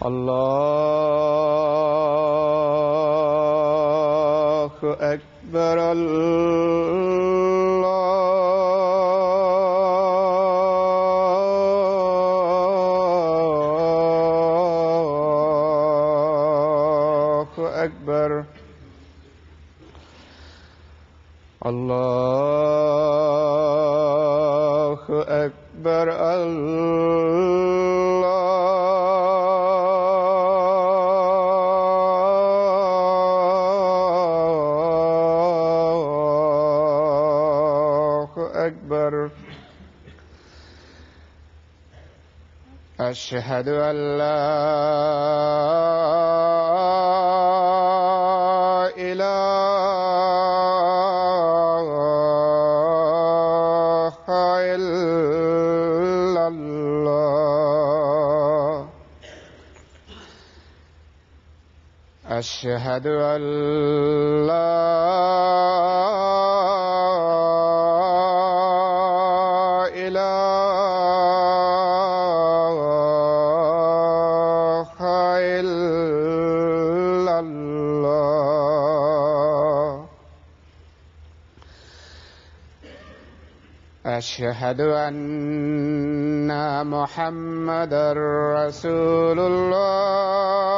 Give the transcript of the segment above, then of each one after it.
الله أكبر الله أكبر الله أكبر أشهد أن لا إله إلا الله أشهد أن لا أشهد أن محمدًا رسول الله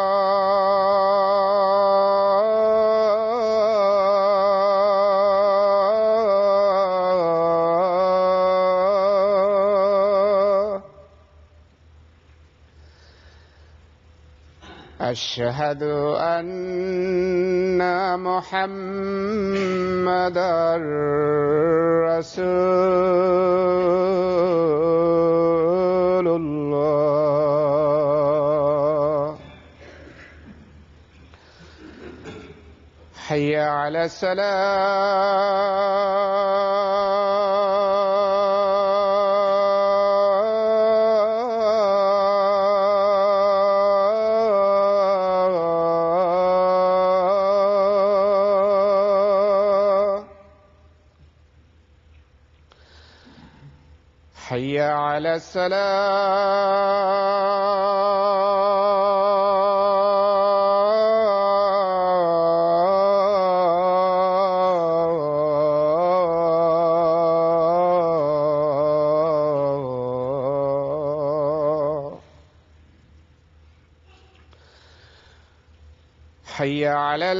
أشهد أن محمدًا رسول الله حي على حي على حي على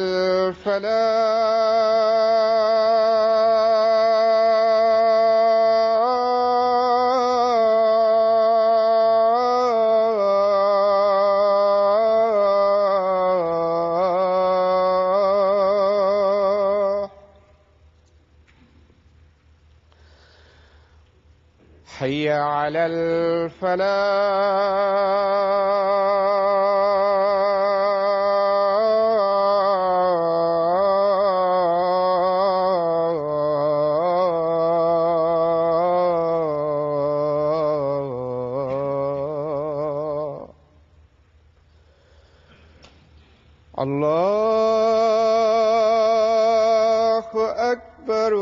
حي على الله أكبر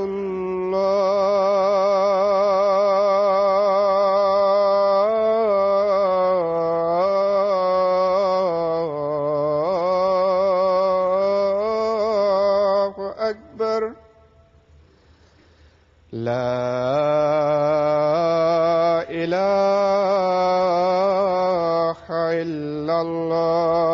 الله أكبر لا إله إلا الله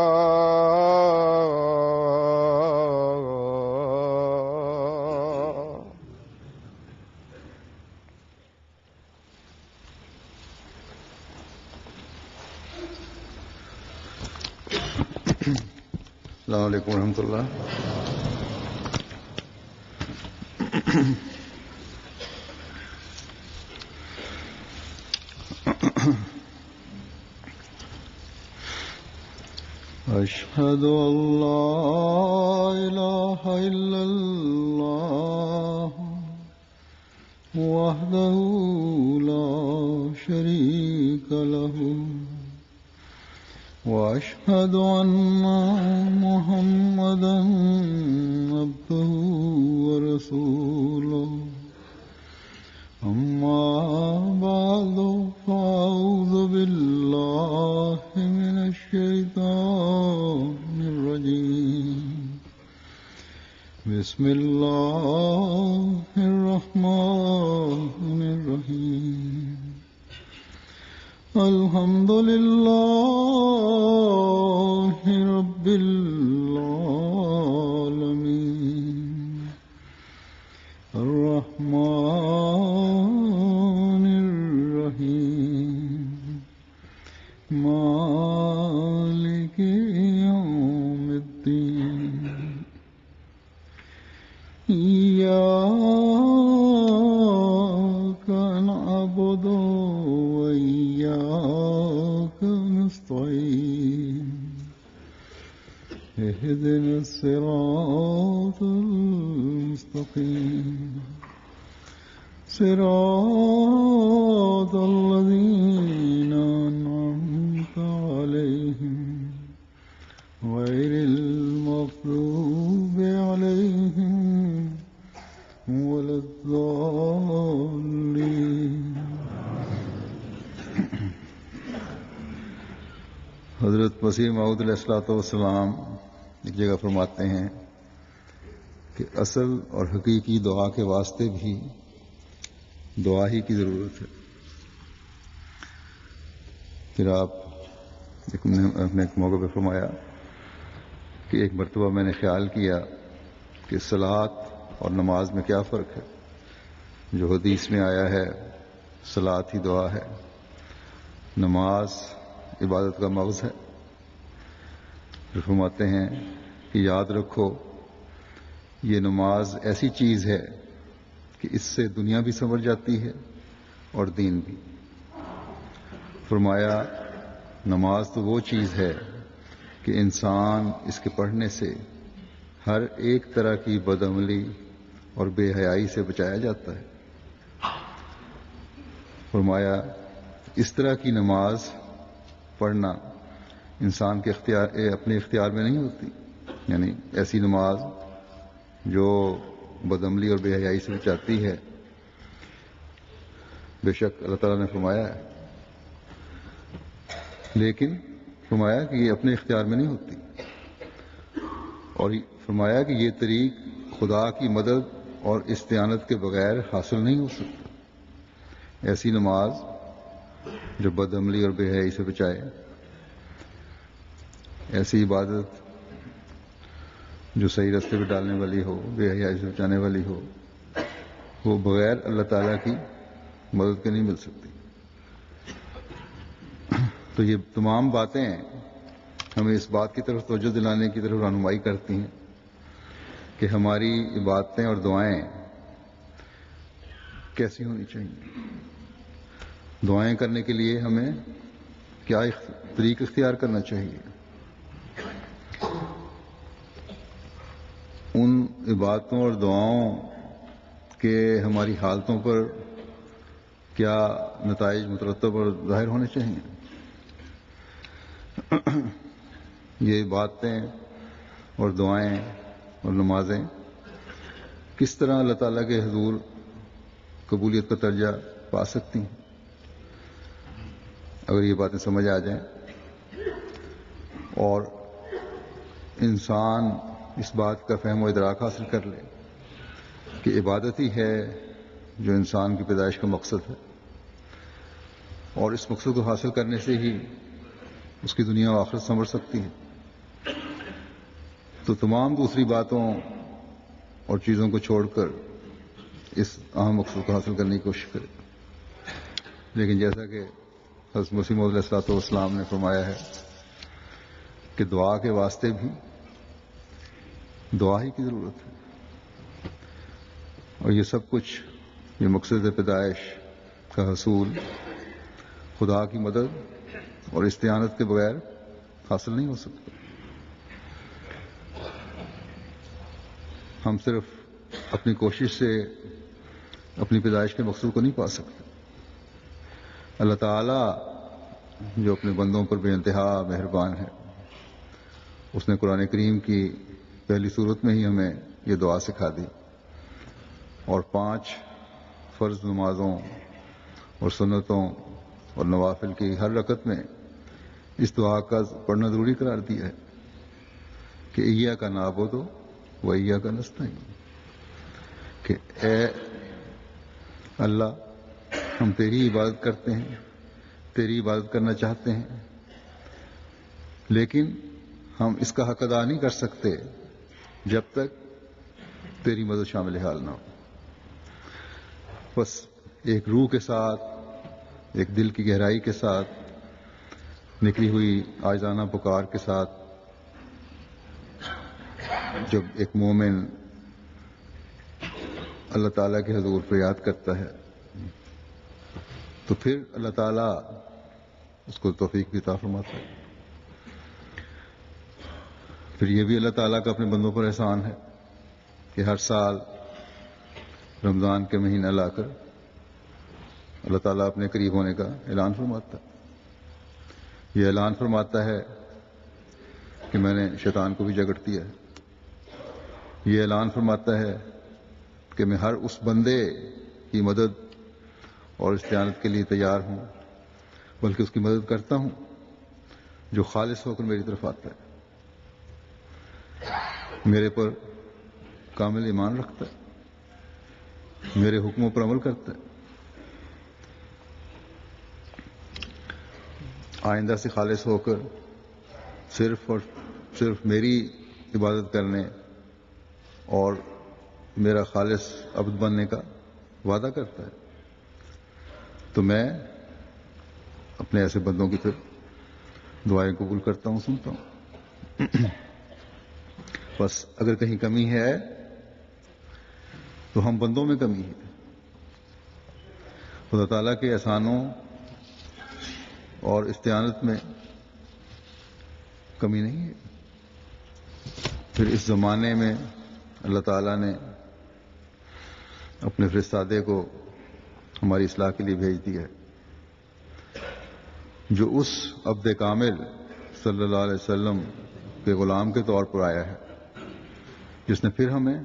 السلام علیکم ورحمۃ اللہ. أشهد أن لا إله إلا الله وحده لا شريك له وأشهد أن محمدًا عبده ورسوله أما بعد فأعوذ بالله من الشيطان بسم الله الرحمن الرحيم الحمد لله رب العالمين الرحمن الرحيم مالك يوم الدين إياك نعبد وإياك نستعين اهدنا الصراط المستقيم صراط الذين أنعمت عليهم غير المغضوب عليهم ولا الضالين. حضرت مسیح موعود علیہ الصلوۃ والسلام ایک جگہ فرماتے ہیں کہ اصل اور حقیقی دعا کے واسطے بھی دعا ہی کی ضرورت ہے. پھر آپ اپنے ایک موقع پہ فرمایا کہ ایک مرتبہ میں نے خیال کیا کہ صلاۃ اور نماز میں کیا فرق ہے. جو حدیث میں آیا ہے صلاۃ ہی دعا ہے، نماز عبادت کا مغز ہے. پھر فرماتے ہیں کہ یاد رکھو یہ نماز ایسی چیز ہے کہ اس سے دنیا بھی سنور جاتی ہے اور دین بھی. فرمایا نماز تو وہ چیز ہے کہ انسان اس کے پڑھنے سے ہر ایک طرح کی بدعملی اور بے حیائی سے بچایا جاتا ہے. فرمایا اس طرح کی نماز پڑھنا انسان کے اپنے اختیار میں نہیں ہوتی، یعنی ایسی نماز جو بدعملی اور بے حیائی سے بچاتی ہے. بے شک اللہ تعالیٰ نے فرمایا ہے، لیکن فرمایا کہ یہ اپنے اختیار میں نہیں ہوتی، اور فرمایا کہ یہ طریق خدا کی مدد اور استعانت کے بغیر حاصل نہیں ہو سکتا. ایسی نماز جو بدعملی اور بے حیائی سے بچائے، ایسی عبادت جو صحیح راستے پہ ڈالنے والی ہو، بے حیائی سے بچانے والی ہو، وہ بغیر اللہ تعالیٰ کی مدد کے نہیں مل سکتی. تو یہ تمام باتیں ہمیں اس بات کی طرف توجہ دلانے کی طرف رہنمائی کرتی ہیں کہ ہماری عبادتیں اور دعائیں کیسی ہونی چاہیے. دعائیں کرنے کے لیے ہمیں کیا طریقہ اختیار کرنا چاہیے. ان عبادتوں اور دعاؤں کے ہماری حالتوں پر کیا نتائج مترتب اور ظاہر ہونے چاہیے. یہ باتیں اور دعائیں اور نمازیں کس طرح اللہ تعالیٰ کے حضور قبولیت کا درجہ پا سکتی ہیں. اگر یہ باتیں سمجھ آ جائیں اور انسان اس بات کا فہم و ادراک حاصل کر لے کہ عبادت ہی ہے جو انسان کی پیدائش کا مقصد ہے، اور اس مقصد کو حاصل کرنے سے ہی اس کی دنیا و آخرت سنور سکتی ہے، تو تمام دوسری باتوں اور چیزوں کو چھوڑ کر اس اہم مقصد کو حاصل کرنے کی کوشش کرے. لیکن جیسا کہ حضرت مسیح موعود علیہ الصلوۃ والسلام نے فرمایا ہے کہ دعا کے واسطے بھی دعا ہی کی ضرورت ہے، اور یہ سب کچھ یہ مقصد پیدائش کا حصول خدا کی مدد اور استعانت کے بغیر حاصل نہیں ہو سکتا. ہم صرف اپنی کوشش سے اپنی پیدائش کے مقصود کو نہیں پا سکتے. اللہ تعالیٰ جو اپنے بندوں پر بے انتہا مہربان ہے، اس نے قرآن کریم کی پہلی صورت میں ہی ہمیں یہ دعا سکھا دی، اور 5 فرض نمازوں اور سنتوں اور نوافل کی ہر رکعت میں اس دعا کا پڑھنا ضروری قرار دیا ہے کہ ایاک نعبد وَإِيَّاكَ نَسْتَعِينُ کہ اے اللہ ہم تیری عبادت کرتے ہیں، تیری عبادت کرنا چاہتے ہیں، لیکن ہم اس کا حق ادا نہیں کر سکتے جب تک تیری مدد شامل حال نہ ہو۔ بس ایک روح کے ساتھ، ایک دل کی گہرائی کے ساتھ، نکلی ہوئی عاجزانہ پکار کے ساتھ جب ایک مومن اللہ تعالیٰ کے حضور فریاد کرتا ہے تو پھر اللہ تعالیٰ اس کو توفیق بھی عطا فرماتا ہے۔ پھر یہ بھی اللہ تعالیٰ کا اپنے بندوں پر احسان ہے کہ ہر سال رمضان کے مہینہ لا کر اللہ تعالیٰ اپنے قریب ہونے کا اعلان فرماتا ہے۔ یہ اعلان فرماتا ہے کہ میں نے شیطان کو بھی جگڑ دیا ہے۔ یہ اعلان فرماتا ہے کہ میں ہر اس بندے کی مدد اور استعانت کے لیے تیار ہوں، بلکہ اس کی مدد کرتا ہوں جو خالص ہو کر میری طرف آتا ہے، میرے پر کامل ایمان رکھتا ہے، میرے حکموں پر عمل کرتا ہے، آئندہ سے خالص ہو کر صرف اور صرف میری عبادت کرنے اور میرا خالص عبد بننے کا وعدہ کرتا ہے۔ تو میں اپنے ایسے بندوں کی طرف دعائیں قبول کرتا ہوں، سنتا ہوں۔ بس اگر کہیں کمی ہے تو ہم بندوں میں کمی ہے، خدا تعالیٰ کے احسانوں اور استعانت میں کمی نہیں ہے۔ پھر اس زمانے میں اللہ تعالیٰ نے اپنے فرستادے کو ہماری اصلاح کے لیے بھیج دیا ہے، جو اس عبد کامل صلی اللہ علیہ وسلم کے غلام کے طور پر آیا ہے، جس نے پھر ہمیں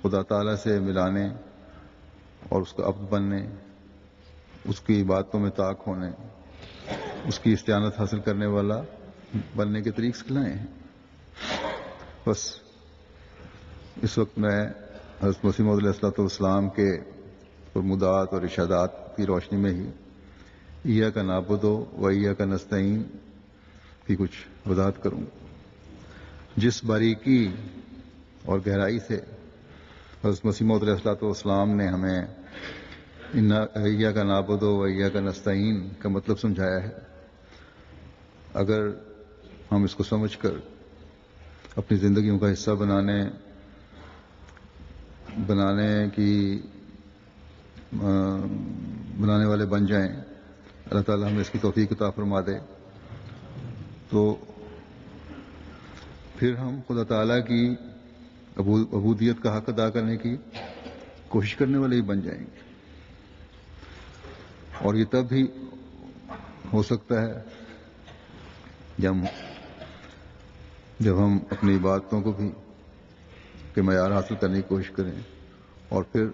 خدا تعالیٰ سے ملانے اور اس کا عبد بننے، اس کی عبادتوں میں طاق ہونے، اس کی استعانت حاصل کرنے والا بننے کے طریق سکھلائے ہیں۔ بس اس وقت میں حضرت مسیح موعود علیہ السلام کے فرمودات اور ارشادات کی روشنی میں ہی ایاک نعبد و ایاک نستعین کی کچھ وضاحت کروں گا۔ جس باریکی اور گہرائی سے حضرت مسیح موعود علیہ السلام نے ہمیں ایاک نعبد و ایاک نستعین کا مطلب سمجھایا ہے، اگر ہم اس کو سمجھ کر اپنی زندگیوں کا حصہ بنانے والے بن جائیں، اللہ تعالیٰ ہمیں اس کی توفیق عطا فرما دے، تو پھر ہم خدا تعالیٰ کی عبودیت کا حق ادا کرنے کی کوشش کرنے والے ہی بن جائیں گے۔ اور یہ تب بھی ہو سکتا ہے جب ہم اپنی عبادتوں کو بھی کے معیار حاصل کرنے کی کوشش کریں اور پھر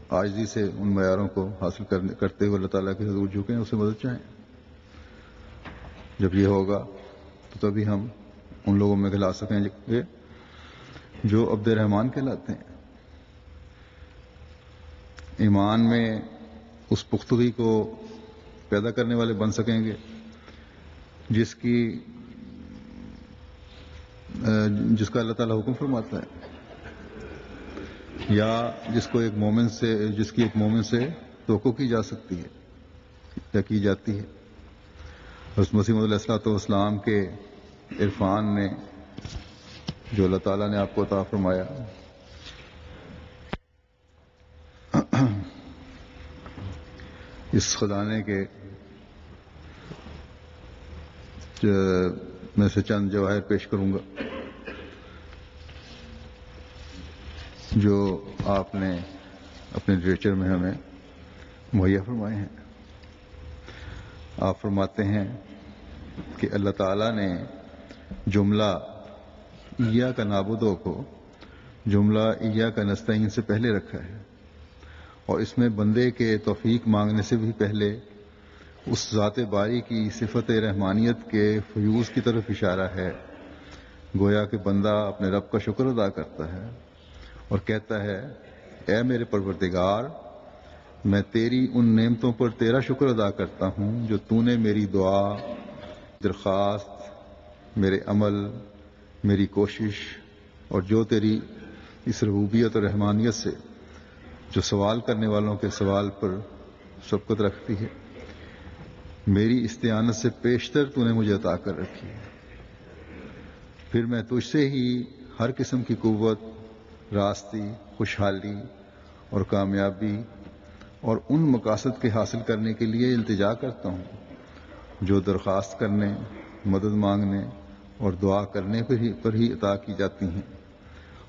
عاجزی سے ان معیاروں کو حاصل کرتے ہوئے اللہ تعالیٰ کے حضور جھکیں، اسے مدد چاہیں۔ جب یہ ہوگا تو تبھی ہم ان لوگوں میں کھلا سکیں گے جو عبد رحمان کہلاتے ہیں، ایمان میں اس پختگی کو پیدا کرنے والے بن سکیں گے جس کا اللہ تعالیٰ حکم فرماتا ہے، یا جس کی ایک مومن سے توقع کی جا سکتی ہے یا کی جاتی ہے۔ حضرت مسیح موعود علیہ السلام کے عرفان نے جو اللہ تعالیٰ نے آپ کو عطا فرمایا، اس خزانے کے میں سے چند جواہر پیش کروں گا جو آپ نے اپنے لٹریچر میں ہمیں مہیا فرمائے ہیں۔ آپ فرماتے ہیں کہ اللہ تعالیٰ نے جملہ ایاک نعبد کو جملہ ایاک نستعین سے پہلے رکھا ہے، اور اس میں بندے کے توفیق مانگنے سے بھی پہلے اس ذات باری کی صفت رحمانیت کے فیوز کی طرف اشارہ ہے گویا کہ بندہ اپنے رب کا شکر ادا کرتا ہے اور کہتا ہے اے میرے پروردگار، میں تیری ان نعمتوں پر تیرا شکر ادا کرتا ہوں جو تو نے میری دعا، درخواست، میرے عمل، میری کوشش اور جو تیری اس ربوبیت اور رحمانیت سے جو سوال کرنے والوں کے سوال پر شفقت رکھتی ہے، میری استعانت سے پیشتر تو نے مجھے عطا کر رکھی ہے۔ پھر میں تجھ سے ہی ہر قسم کی قوت، راستی، خوشحالی اور کامیابی اور ان مقاصد کے حاصل کرنے کے لیے التجا کرتا ہوں جو درخواست کرنے، مدد مانگنے اور دعا کرنے پر ہی عطا کی جاتی ہیں،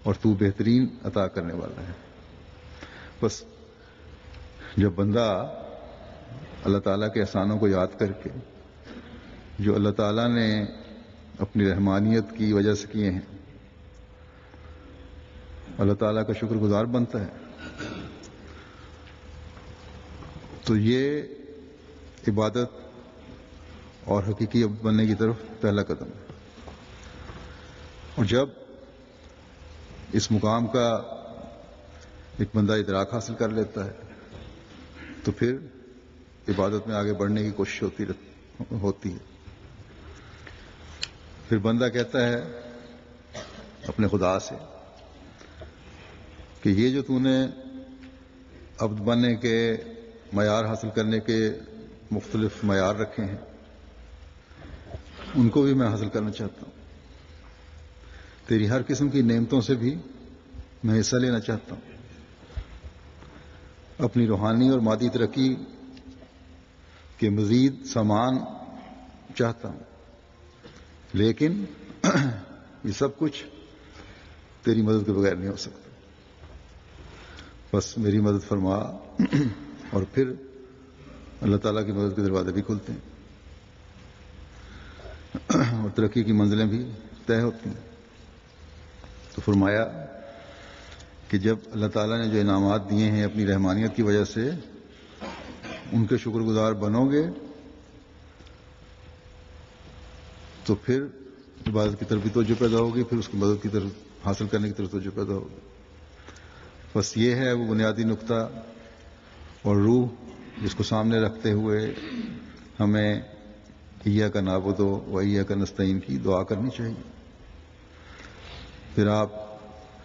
اور تو بہترین عطا کرنے والا ہے۔ بس جب بندہ اللہ تعالیٰ کے احسانوں کو یاد کر کے جو اللہ تعالیٰ نے اپنی رحمانیت کی وجہ سے کیے ہیں، اللہ تعالیٰ کا شکر گزار بنتا ہے، تو یہ عبادت اور حقیقی بننے کی طرف پہلا قدم ہے۔ اور جب اس مقام کا ایک بندہ ادراک حاصل کر لیتا ہے تو پھر عبادت میں آگے بڑھنے کی کوشش ہوتی ہے۔ پھر بندہ کہتا ہے اپنے خدا سے کہ یہ جو تو نے عبد بننے کے معیار حاصل کرنے کے مختلف معیار رکھے ہیں، ان کو بھی میں حاصل کرنا چاہتا ہوں۔ تیری ہر قسم کی نعمتوں سے بھی میں حصہ لینا چاہتا ہوں۔ اپنی روحانی اور مادی ترقی کے مزید سامان چاہتا ہوں، لیکن یہ سب کچھ تیری مدد کے بغیر نہیں ہو سکتا۔ بس میری مدد فرما، اور پھر اللہ تعالیٰ کی مدد کے دروازے بھی کھلتے ہیں اور ترقی کی منزلیں بھی طے ہوتی ہیں۔ تو فرمایا کہ جب اللہ تعالیٰ نے جو انعامات دیے ہیں اپنی رحمانیت کی وجہ سے، ان کے شکر گزار بنو گے تو پھر عبادت کی طرف بھی توجہ پیدا ہوگی، پھر اس کی مدد کی طرف حاصل کرنے کی طرف توجہ پیدا ہوگی۔ بس یہ ہے وہ بنیادی نقطہ اور روح جس کو سامنے رکھتے ہوئے ہمیں ایاک نعبد و ایاک نستعین کی دعا کرنی چاہیے۔ پھر آپ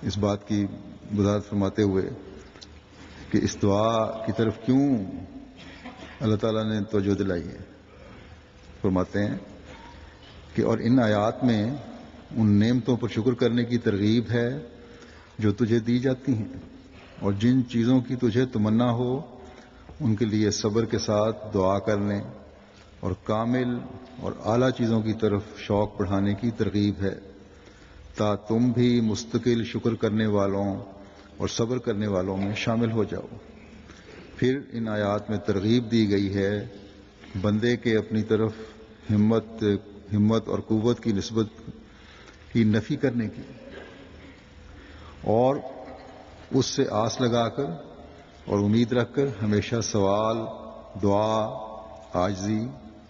اس بات کی وضاحت فرماتے ہوئے کہ اس دعا کی طرف کیوں اللہ تعالیٰ نے توجہ دلائی ہے، فرماتے ہیں کہ اور ان آیات میں ان نعمتوں پر شکر کرنے کی ترغیب ہے جو تجھے دی جاتی ہیں، اور جن چیزوں کی تجھے تمنا ہو ان کے لیے صبر کے ساتھ دعا کرنے اور کامل اور اعلیٰ چیزوں کی طرف شوق بڑھانے کی ترغیب ہے، تا تم بھی مستقل شکر کرنے والوں اور صبر کرنے والوں میں شامل ہو جاؤ۔ پھر ان آیات میں ترغیب دی گئی ہے بندے کے اپنی طرف ہمت اور قوت کی نسبت کی نفی کرنے کی، اور اس سے آس لگا کر اور امید رکھ کر ہمیشہ سوال، دعا، عاجزی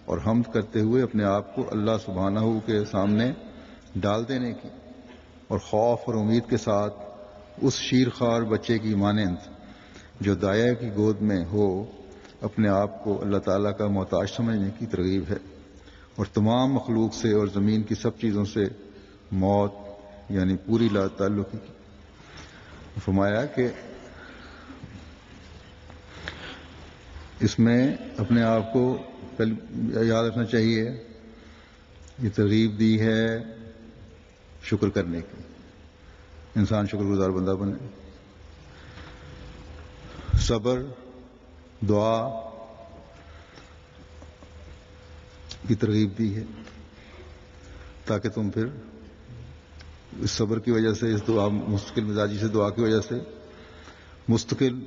اور حمد کرتے ہوئے اپنے آپ کو اللہ سبحانہ کے سامنے ڈال دینے کی، اور خوف اور امید کے ساتھ اس شیرخوار بچے کی مانند جو دایا کی گود میں ہو اپنے آپ کو اللہ تعالیٰ کا محتاج سمجھنے کی ترغیب ہے، اور تمام مخلوق سے اور زمین کی سب چیزوں سے موت یعنی پوری لا تعلقی کی۔ فرمایا کہ اس میں اپنے آپ کو یاد رکھنا چاہیے، یہ ترغیب دی ہے شکر کرنے کی، انسان شکر گزار بندہ بنے، صبر، دعا کی ترغیب دی ہے تاکہ تم پھر اس صبر کی وجہ سے، اس دعا مستقل مزاجی سے دعا کی وجہ سے مستقل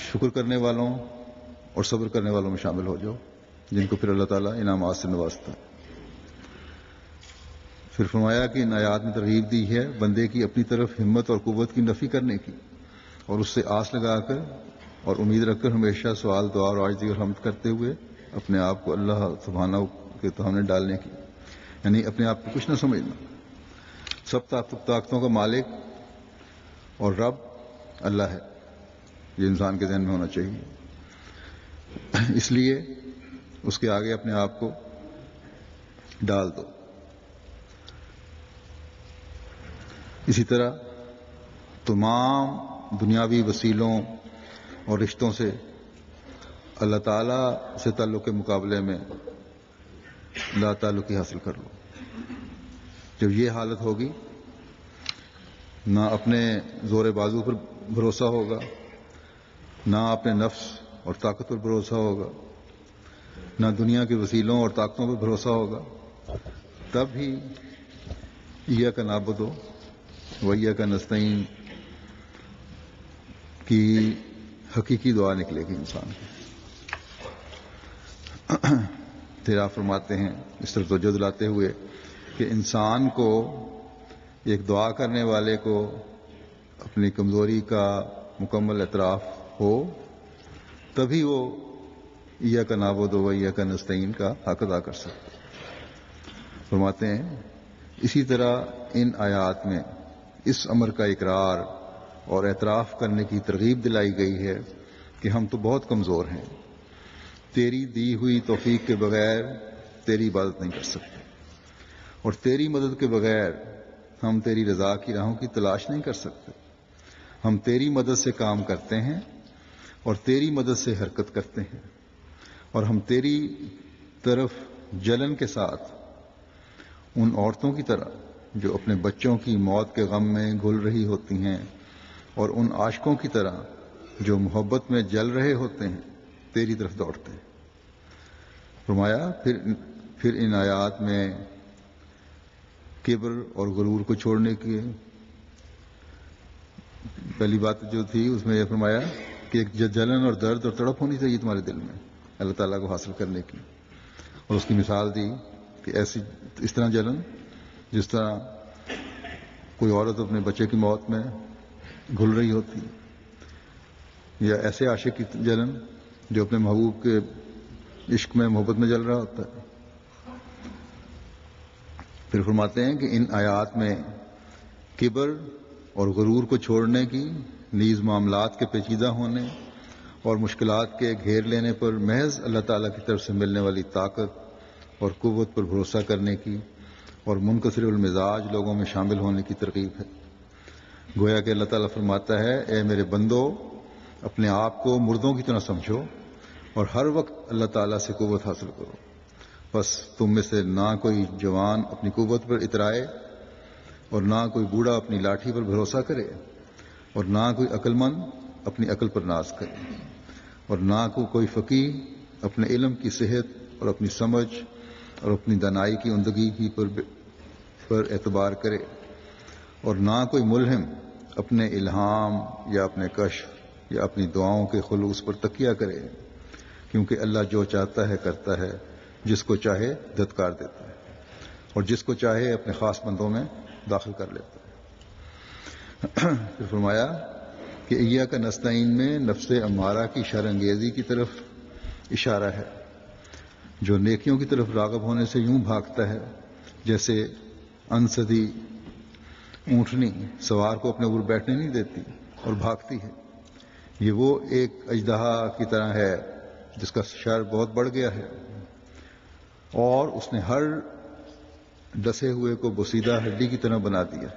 شکر کرنے والوں اور صبر کرنے والوں میں شامل ہو جاؤ، جن کو پھر اللہ تعالیٰ انعامات سے نوازتا ہے۔ پھر فرمایا کہ ان آیات میں ترغیب دی ہے بندے کی اپنی طرف ہمت اور قوت کی نفی کرنے کی، اور اس سے آس لگا کر اور امید رکھ کر ہمیشہ سوال، دعا اور عاجزی اور حمد کرتے ہوئے اپنے آپ کو اللہ سبحانہ کے سامنے ڈالنے کی، یعنی اپنے آپ کو کچھ نہ سمجھنا، سب طاقتوں کا مالک اور رب اللہ ہے، یہ انسان کے ذہن میں ہونا چاہیے۔ اس لیے اس کے آگے اپنے آپ کو ڈال دو۔ اسی طرح تمام دنیاوی وسیلوں اور رشتوں سے اللہ تعالیٰ سے تعلق کے مقابلے میں لا تعلقی حاصل کر لو۔ جب یہ حالت ہوگی، نہ اپنے زور بازو پر بھروسہ ہوگا، نہ اپنے نفس اور طاقت پر بھروسہ ہوگا، نہ دنیا کے وسیلوں اور طاقتوں پر بھروسہ ہوگا، تب ہی ایاک نعبد و ایاک نستعین کی حقیقی دعا نکلے گی انسان کی۔ پھر آپ فرماتے ہیں اس طرف توجہ دلاتے ہوئے کہ انسان کو، ایک دعا کرنے والے کو اپنی کمزوری کا مکمل اعتراف ہو، تبھی وہ ایاک نعبد و ایاک نستعین کا حق ادا کر سکتا ہے۔ فرماتے ہیں اسی طرح ان آیات میں اس امر کا اقرار اور اعتراف کرنے کی ترغیب دلائی گئی ہے کہ ہم تو بہت کمزور ہیں، تیری دی ہوئی توفیق کے بغیر تیری عبادت نہیں کر سکتے، اور تیری مدد کے بغیر ہم تیری رضا کی راہوں کی تلاش نہیں کر سکتے۔ ہم تیری مدد سے کام کرتے ہیں اور تیری مدد سے حرکت کرتے ہیں، اور ہم تیری طرف جلن کے ساتھ ان عورتوں کی طرح جو اپنے بچوں کی موت کے غم میں گھل رہی ہوتی ہیں، اور ان عاشقوں کی طرح جو محبت میں جل رہے ہوتے ہیں تیری طرف دوڑتے ہیں۔ فرمایا پھر ان آیات میں کبر اور غرور کو چھوڑنے کی پہلی بات جو تھی، اس میں یہ فرمایا کہ ایک جلن اور درد اور تڑپ ہونی چاہیے تمہارے دل میں اللہ تعالیٰ کو حاصل کرنے کی، اور اس کی مثال دی کہ اس طرح جلن جس طرح کوئی عورت اپنے بچے کی موت میں گھل رہی ہوتی، یا ایسے عاشق کی جلن جو اپنے محبوب کے عشق میں محبت میں جل رہا ہوتا ہے۔ پھر فرماتے ہیں کہ ان آیات میں کبر اور غرور کو چھوڑنے کی، نیز معاملات کے پیچیدہ ہونے اور مشکلات کے گھیر لینے پر محض اللہ تعالیٰ کی طرف سے ملنے والی طاقت اور قوت پر بھروسہ کرنے کی اور منکسر المزاج لوگوں میں شامل ہونے کی ترغیب ہے۔ گویا کہ اللہ تعالیٰ فرماتا ہے، اے میرے بندو، اپنے آپ کو مردوں کی طرح سمجھو اور ہر وقت اللہ تعالیٰ سے قوت حاصل کرو۔ بس تم میں سے نہ کوئی جوان اپنی قوت پر اترائے، اور نہ کوئی بوڑھا اپنی لاٹھی پر بھروسہ کرے، اور نہ کوئی عقل مند اپنی عقل پر ناز کرے، اور نہ کوئی فقیہ اپنے علم کی صحت اور اپنی سمجھ اور اپنی دانائی کی عمدگی کی پر اعتبار کرے، اور نہ کوئی ملہم اپنے الہام یا اپنے کشف یا اپنی دعاؤں کے خلوص پر تکیہ کرے، کیونکہ اللہ جو چاہتا ہے کرتا ہے، جس کو چاہے دھتکار دیتا ہے، اور جس کو چاہے اپنے خاص بندوں میں داخل کر لیتا ہے۔ پھر فرمایا کہ ایاک نستعین میں نفس امارہ کی شر انگیزی کی طرف اشارہ ہے، جو نیکیوں کی طرف راغب ہونے سے یوں بھاگتا ہے جیسے انسدی اونٹنی سوار کو اپنے اوپر بیٹھنے نہیں دیتی اور بھاگتی ہے۔ یہ وہ ایک اژدہا کی طرح ہے جس کا شر بہت بڑھ گیا ہے، اور اس نے ہر ڈسے ہوئے کو بوسیدہ ہڈی کی طرح بنا دیا،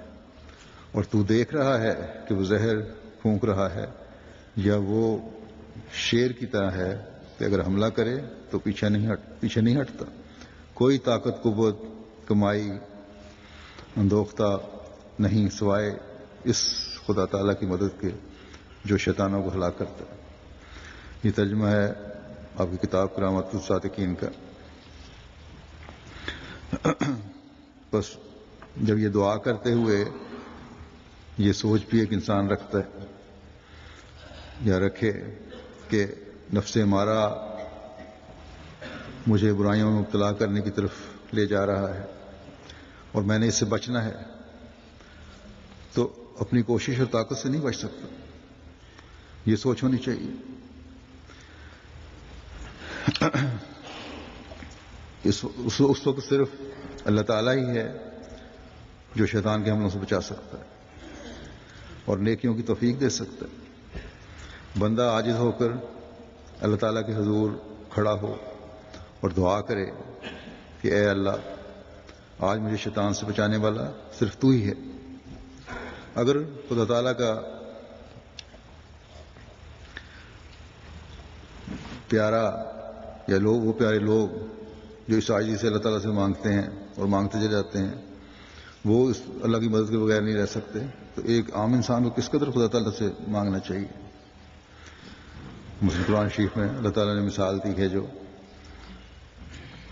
اور تو دیکھ رہا ہے کہ وہ زہر پھونک رہا ہے، یا وہ شیر کی طرح ہے کہ اگر حملہ کرے تو پیچھے نہیں ہٹتا۔ کوئی طاقت قوت کمائی اندوختہ نہیں سوائے اس خدا تعالیٰ کی مدد کے جو شیطانوں کو ہلاک کرتا ہے۔ یہ ترجمہ ہے آپ کی کتاب کرامت الصادقین کا۔ بس جب یہ دعا کرتے ہوئے یہ سوچ بھی ایک انسان رکھتا ہے یا رکھے کہ نفس ہمارا مجھے برائیوں میں مبتلا کرنے کی طرف لے جا رہا ہے اور میں نے اس سے بچنا ہے، تو اپنی کوشش اور طاقت سے نہیں بچ سکتا۔ یہ سوچ ہونی چاہیے۔ اس وقت صرف اللہ تعالیٰ ہی ہے جو شیطان کے حملوں سے بچا سکتا ہے اور نیکیوں کی توفیق دے سکتا ہے۔ بندہ عاجز ہو کر اللہ تعالیٰ کے حضور کھڑا ہو اور دعا کرے کہ اے اللہ، آج مجھے شیطان سے بچانے والا صرف تو ہی ہے۔ اگر خدا تعالیٰ کا پیارا یا وہ پیارے لوگ جو اس عاجزی سے اللہ تعالیٰ سے مانگتے ہیں اور مانگتے چلے جاتے ہیں، وہ اس اللہ کی مدد کے بغیر نہیں رہ سکتے، تو ایک عام انسان کو کس قدر خدا تعالیٰ سے مانگنا چاہیے۔ مسلم قرآن شریف میں اللہ تعالیٰ نے مثال دی ہے جو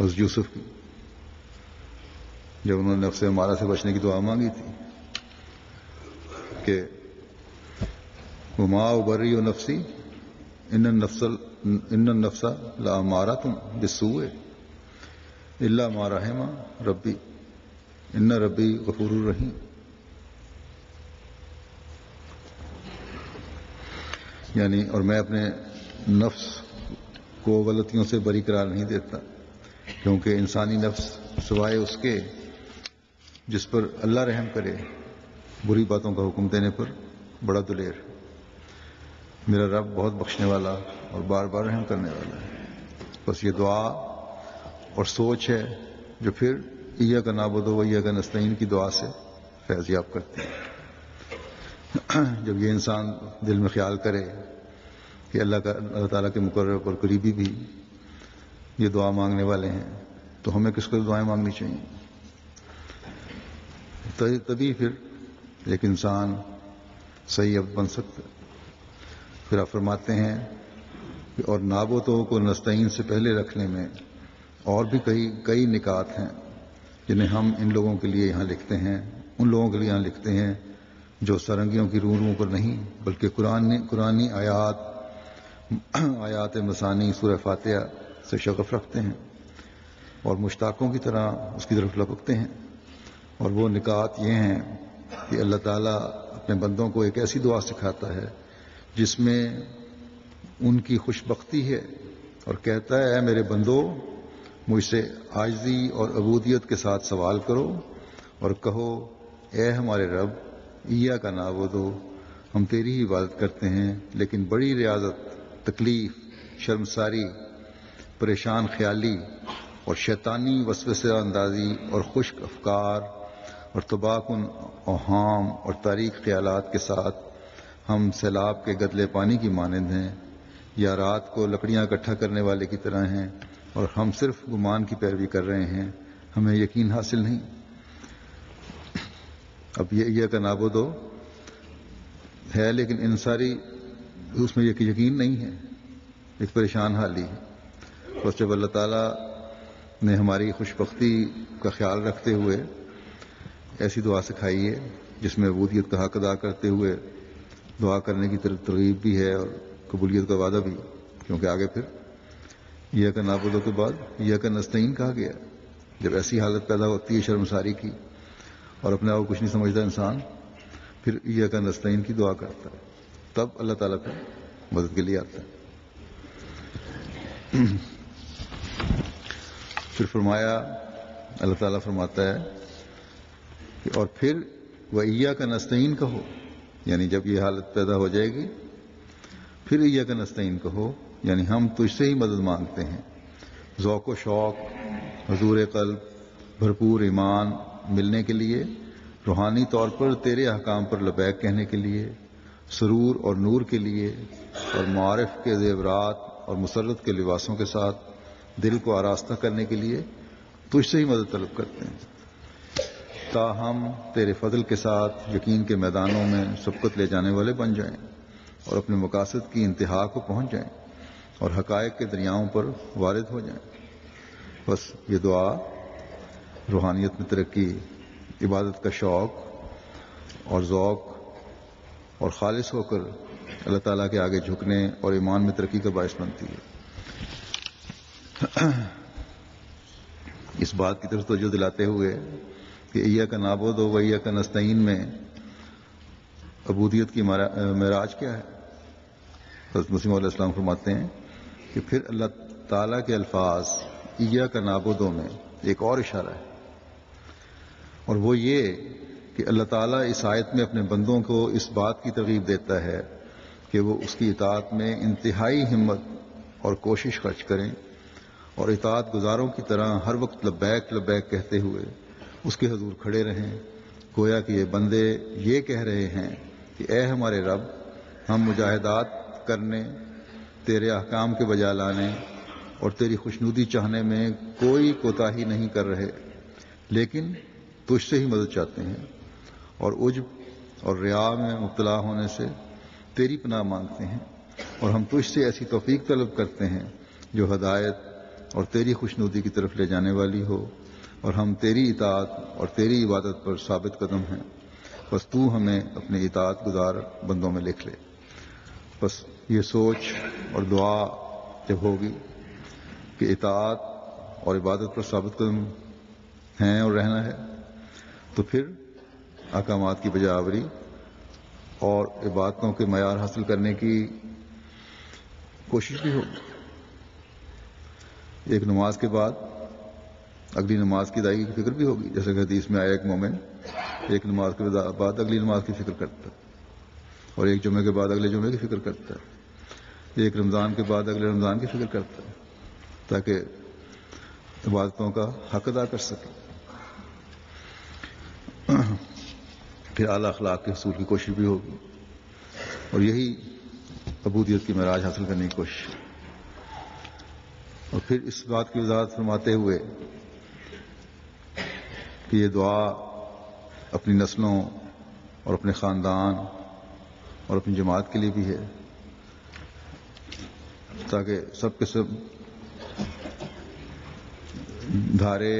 حضرت یوسف کی، جب انہوں نے نفس امارہ سے بچنے کی دعا مانگی تھی کہ وما ابرئ نفسی ان النفس لامارۃ بالسوء الا ما رحم ربی ان ربی غفور الرحیم۔ یعنی اور میں اپنے نفس کو غلطیوں سے بری قرار نہیں دیتا، کیونکہ انسانی نفس سوائے اس کے جس پر اللہ رحم کرے بری باتوں کا حکم دینے پر بڑا دلیر ہے۔ میرا رب بہت بخشنے والا اور بار بار رحم کرنے والا ہے۔ بس یہ دعا اور سوچ ہے جو پھر ایاک نعبد و ایاک نستعین کی دعا سے فیض یاب کرتی ہے۔ جب یہ انسان دل میں خیال کرے کہ اللہ تعالیٰ کے مقرب اور قریبی بھی یہ دعا مانگنے والے ہیں، تو ہمیں کس کو دعائیں مانگنی چاہیے؟ تبھی پھر ایک انسان صحیح عبد بن سکتا ہے۔ پھر آپ فرماتے ہیں کہ اور نابوتوں کو نستعین سے پہلے رکھنے میں اور بھی کئی نکات ہیں جنہیں ہم ان لوگوں کے لیے یہاں لکھتے ہیں، ان لوگوں کے لیے یہاں لکھتے ہیں جو سرنگیوں کی روح پر نہیں بلکہ قرآنی آیات مثانی سورہ فاتحہ سے شغف رکھتے ہیں اور مشتاقوں کی طرح اس کی طرف لپکتے ہیں۔ اور وہ نکات یہ ہیں کہ اللہ تعالیٰ اپنے بندوں کو ایک ایسی دعا سکھاتا ہے جس میں ان کی خوش بختی ہے اور کہتا ہے اے میرے بندو، مجھ سے عاجزی اور عبودیت کے ساتھ سوال کرو اور کہو اے ہمارے رب، ایاک نعبد، ہم تیری ہی عبادت کرتے ہیں، لیکن بڑی ریاضت، تکلیف، شرمساری، پریشان خیالی اور شیطانی وسوسہ اندازی اور خشک افکار اور تباہ کن اوہام اور تاریک خیالات کے ساتھ ہم سیلاب کے گدلے پانی کی مانند ہیں یا رات کو لکڑیاں اکٹھا کرنے والے کی طرح ہیں، اور ہم صرف گمان کی پیروی کر رہے ہیں، ہمیں یقین حاصل نہیں۔ اب یہ ایاک نعبد ہے، لیکن ان ساری اس میں یقین نہیں ہے، ایک پریشان حالی ہے۔ بس جب اللہ تعالیٰ نے ہماری خوش بختی کا خیال رکھتے ہوئے ایسی دعا سکھائی ہے جس میں عبودیت کا حق ادا کرتے ہوئے دعا کرنے کی ترغیب بھی ہے اور قبولیت کا وعدہ بھی، کیونکہ آگے پھر ایاک نعبد کے بعد ایاک نستعین کہا گیا۔ جب ایسی حالت پیدا ہوتی ہے شرمساری کی اور اپنے آپ کو کچھ نہیں سمجھتا انسان، پھر ایاک نستعین کی دعا کرتا ہے، تب اللہ تعالیٰ پھر مدد کے لیے آتا ہے۔ پھر فرمایا، اللہ تعالیٰ فرماتا ہے کہ اور پھر وَإِيَّاكَ نَسْتَعِينُ کہو، یعنی جب یہ حالت پیدا ہو جائے گی پھر ایاک نستعین کہو، یعنی ہم تجھ سے ہی مدد مانگتے ہیں۔ ذوق و شوق، حضور قلب، بھرپور ایمان ملنے کے لیے، روحانی طور پر تیرے احکام پر لبیک کہنے کے لیے، سرور اور نور کے لیے، اور معارف کے زیورات اور مسرت کے لباسوں کے ساتھ دل کو آراستہ کرنے کے لیے تجھ سے ہی مدد طلب کرتے ہیں، تاہم تیرے فضل کے ساتھ یقین کے میدانوں میں سبقت لے جانے والے بن جائیں اور اپنے مقاصد کی انتہا کو پہنچ جائیں اور حقائق کے دریاؤں پر وارد ہو جائیں۔ بس یہ دعا روحانیت میں ترقی، عبادت کا شوق اور ذوق اور خالص ہو کر اللہ تعالیٰ کے آگے جھکنے اور ایمان میں ترقی کا باعث بنتی ہے۔ اس بات کی طرف توجہ دلاتے ہوئے کہ ایاک نعبد و ایاک نستعین میں عبودیت کی معراج کیا ہے، حضرت مسیح علیہ السلام فرماتے ہیں کہ پھر اللہ تعالیٰ کے الفاظ ایاک نعبد میں ایک اور اشارہ ہے، اور وہ یہ کہ اللہ تعالیٰ اس آیت میں اپنے بندوں کو اس بات کی ترغیب دیتا ہے کہ وہ اس کی اطاعت میں انتہائی ہمت اور کوشش خرچ کریں اور اطاعت گزاروں کی طرح ہر وقت لبیک لبیک کہتے ہوئے اس کے حضور کھڑے رہیں، گویا کہ یہ بندے یہ کہہ رہے ہیں کہ اے ہمارے رب، ہم مجاہدات کرنے، تیرے احکام کے بجا لانے اور تیری خوشنودی چاہنے میں کوئی کوتاہی نہیں کر رہے، لیکن تجھ سے ہی مدد چاہتے ہیں اور عجب اور ریا میں مبتلا ہونے سے تیری پناہ مانگتے ہیں، اور ہم تجھ سے ایسی توفیق طلب کرتے ہیں جو ہدایت اور تیری خوشنودی کی طرف لے جانے والی ہو، اور ہم تیری اطاعت اور تیری عبادت پر ثابت قدم ہیں، بس تو ہمیں اپنے اطاعت گزار بندوں میں لکھ لے۔ بس یہ سوچ اور دعا جب ہوگی کہ اطاعت اور عبادت پر ثابت قدم ہیں اور رہنا ہے، تو پھر احکامات کی بجا آوری اور عبادتوں کے معیار حاصل کرنے کی کوشش بھی ہوگی۔ ایک نماز کے بعد اگلی نماز کی ادائیگی کی فکر بھی ہوگی، جیسے کہ حدیث میں آیا ایک مومن ایک نماز کے بعد اگلی نماز کی فکر کرتا ہے، اور ایک جمعے کے بعد اگلے جمعے کی فکر کرتا ہے، ایک رمضان کے بعد اگلے رمضان کی فکر کرتا ہے، تاکہ عبادتوں کا حق ادا کر سکے۔ پھر اعلیٰ اخلاق کے حصول کی کوشش بھی ہوگی، اور یہی عبودیت کی معراج حاصل کرنے کی کوشش ہے۔ اور پھر اس بات کی وضاحت فرماتے ہوئے کہ یہ دعا اپنی نسلوں اور اپنے خاندان اور اپنی جماعت کے لیے بھی ہے، تاکہ سب کے سب دھارے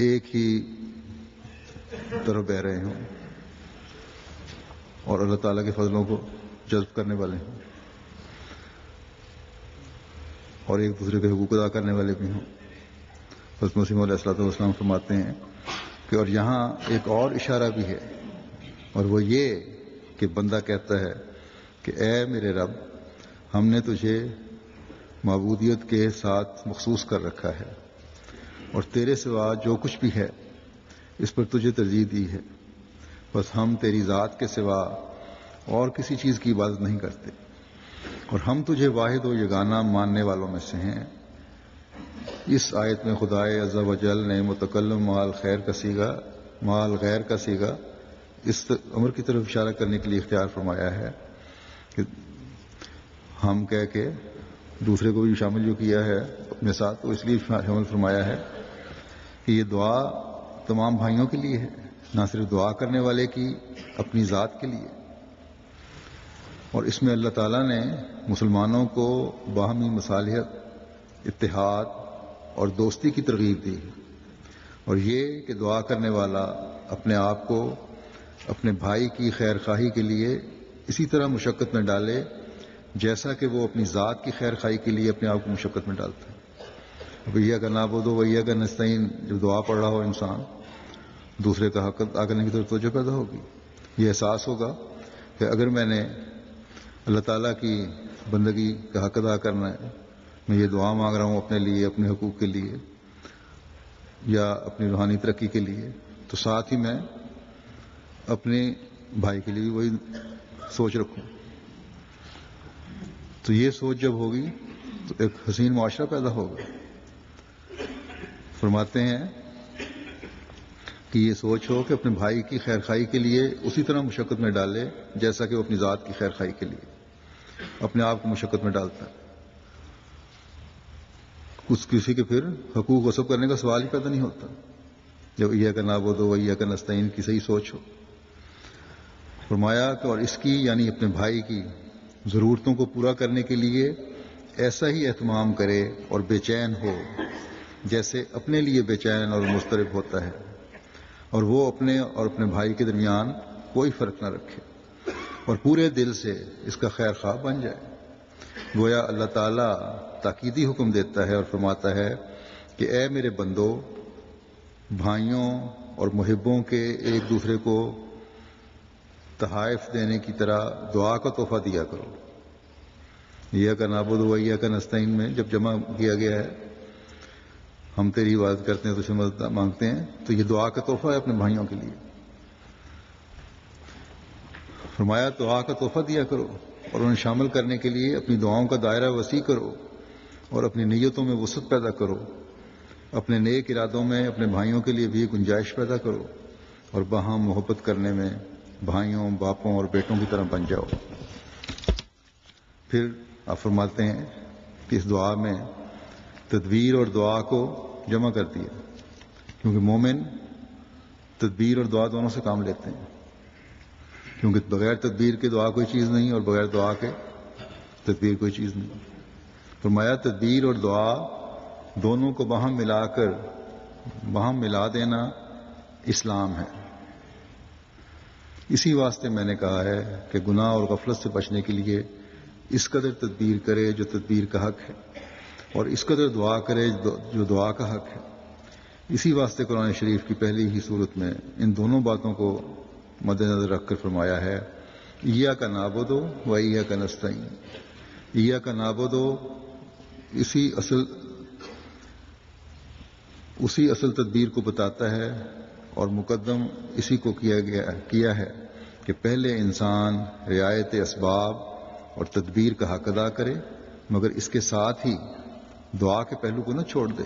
ایک ہی طرف بہ رہے ہوں اور اللہ تعالیٰ کے فضلوں کو جذب کرنے والے ہوں اور ایک دوسرے کے حقوق ادا کرنے والے بھی ہوں۔ حضرت مسیح علیہ الصلوۃ والسلام فرماتے ہیں کہ اور یہاں ایک اور اشارہ بھی ہے، اور وہ یہ کہ بندہ کہتا ہے کہ اے میرے رب، ہم نے تجھے معبودیت کے ساتھ مخصوص کر رکھا ہے اور تیرے سوا جو کچھ بھی ہے اس پر تجھے ترجیح دی ہے، بس ہم تیری ذات کے سوا اور کسی چیز کی عبادت نہیں کرتے، اور ہم تجھے واحد و یگانہ ماننے والوں میں سے ہیں۔ اس آیت میں خدائے عز و جل نے متکلم مال غیر کا صیغہ اس امر کی طرف اشارہ کرنے کے لیے اختیار فرمایا ہے کہ ہم کہہ کے دوسرے کو بھی شامل جو کیا ہے اپنے ساتھ، تو اس لیے شامل فرمایا ہے کہ یہ دعا تمام بھائیوں کے لیے ہے، نہ صرف دعا کرنے والے کی اپنی ذات کے لیے۔ اور اس میں اللہ تعالیٰ نے مسلمانوں کو باہمی مصالحت، اتحاد اور دوستی کی ترغیب دی، اور یہ کہ دعا کرنے والا اپنے آپ کو اپنے بھائی کی خیر خواہی کے لیے اسی طرح مشقت میں ڈالے جیسا کہ وہ اپنی ذات کی خیر خواہی کے لیے اپنے آپ کو مشقت میں ڈالتا ہے۔ وَإِيَّاكَ نَعْبُدُ وَإِيَّاكَ نَسْتَعِينُ جب دعا پڑھ رہا ہو انسان، دوسرے کا حق ادا کرنے کی طرف توجہ پیدا ہوگی، یہ احساس ہوگا کہ اگر میں نے اللہ تعالیٰ کی بندگی کا حق ادا کرنا ہے، میں یہ دعا مانگ رہا ہوں اپنے لیے، اپنے حقوق کے لیے یا اپنی روحانی ترقی کے لیے، تو ساتھ ہی میں اپنے بھائی کے لیے بھی وہی سوچ رکھوں۔ تو یہ سوچ جب ہوگی تو ایک حسین معاشرہ پیدا ہوگا۔ فرماتے ہیں کہ یہ سوچ ہو کہ اپنے بھائی کی خیر خواہی کے لیے اسی طرح مشقت میں ڈالے جیسا کہ وہ اپنی ذات کی خیر خواہی کے لیے اپنے آپ کو مشقت میں ڈالتا ہے۔ کسی کے پھر حقوق غصب کرنے کا سوال ہی پیدا نہیں ہوتا جب ایاک نعبد و ایاک نستعین کی صحیح سوچ ہو۔ فرمایا کہ اور اس کی یعنی اپنے بھائی کی ضرورتوں کو پورا کرنے کے لیے ایسا ہی اہتمام کرے اور بے چین ہو جیسے اپنے لیے بے چین اور مضطرب ہوتا ہے، اور وہ اپنے اور اپنے بھائی کے درمیان کوئی فرق نہ رکھے اور پورے دل سے اس کا خیر خواہ بن جائے۔ گویا اللہ تعالیٰ تاکیدی حکم دیتا ہے اور فرماتا ہے کہ اے میرے بندو، بھائیوں اور محبوں کے ایک دوسرے کو تحائف دینے کی طرح دعا کا تحفہ دیا کرو۔ ایاک نعبد و ایاک نستعین میں جب جمع کیا گیا ہے ہم تیری عبادت کرتے ہیں، تو سے مدد مانگتے ہیں، تو یہ دعا کا تحفہ ہے اپنے بھائیوں کے لیے۔ فرمایا دعا کا تحفہ دیا کرو اور انہیں شامل کرنے کے لیے اپنی دعاؤں کا دائرہ وسیع کرو اور اپنی نیتوں میں وسعت پیدا کرو، اپنے نیک ارادوں میں اپنے بھائیوں کے لیے بھی گنجائش پیدا کرو اور باہم محبت کرنے میں بھائیوں، باپوں اور بیٹوں کی طرح بن جاؤ۔ پھر آپ فرماتے ہیں کہ اس دعا میں تدبیر اور دعا کو جمع کر دیا، کیونکہ مومن تدبیر اور دعا دونوں سے کام لیتے ہیں، کیونکہ بغیر تدبیر کے دعا کوئی چیز نہیں اور بغیر دعا کے تدبیر کوئی چیز نہیں۔ فرمایا تدبیر اور دعا دونوں کو باہم ملا دینا اسلام ہے۔ اسی واسطے میں نے کہا ہے کہ گناہ اور غفلت سے بچنے کے لیے اس قدر تدبیر کرے جو تدبیر کا حق ہے، اور اس قدر دعا کرے جو دعا کا حق ہے۔ اسی واسطے قرآن شریف کی پہلی ہی صورت میں ان دونوں باتوں کو مد نظر رکھ کر فرمایا ہے، ایاک نعبد و ایاک نستعین۔ ایاک نعبد اسی اصل تدبیر کو بتاتا ہے، اور مقدم اسی کو کیا ہے کہ پہلے انسان رعایت اسباب اور تدبیر کا حق ادا کرے، مگر اس کے ساتھ ہی دعا کے پہلو کو نہ چھوڑ دے،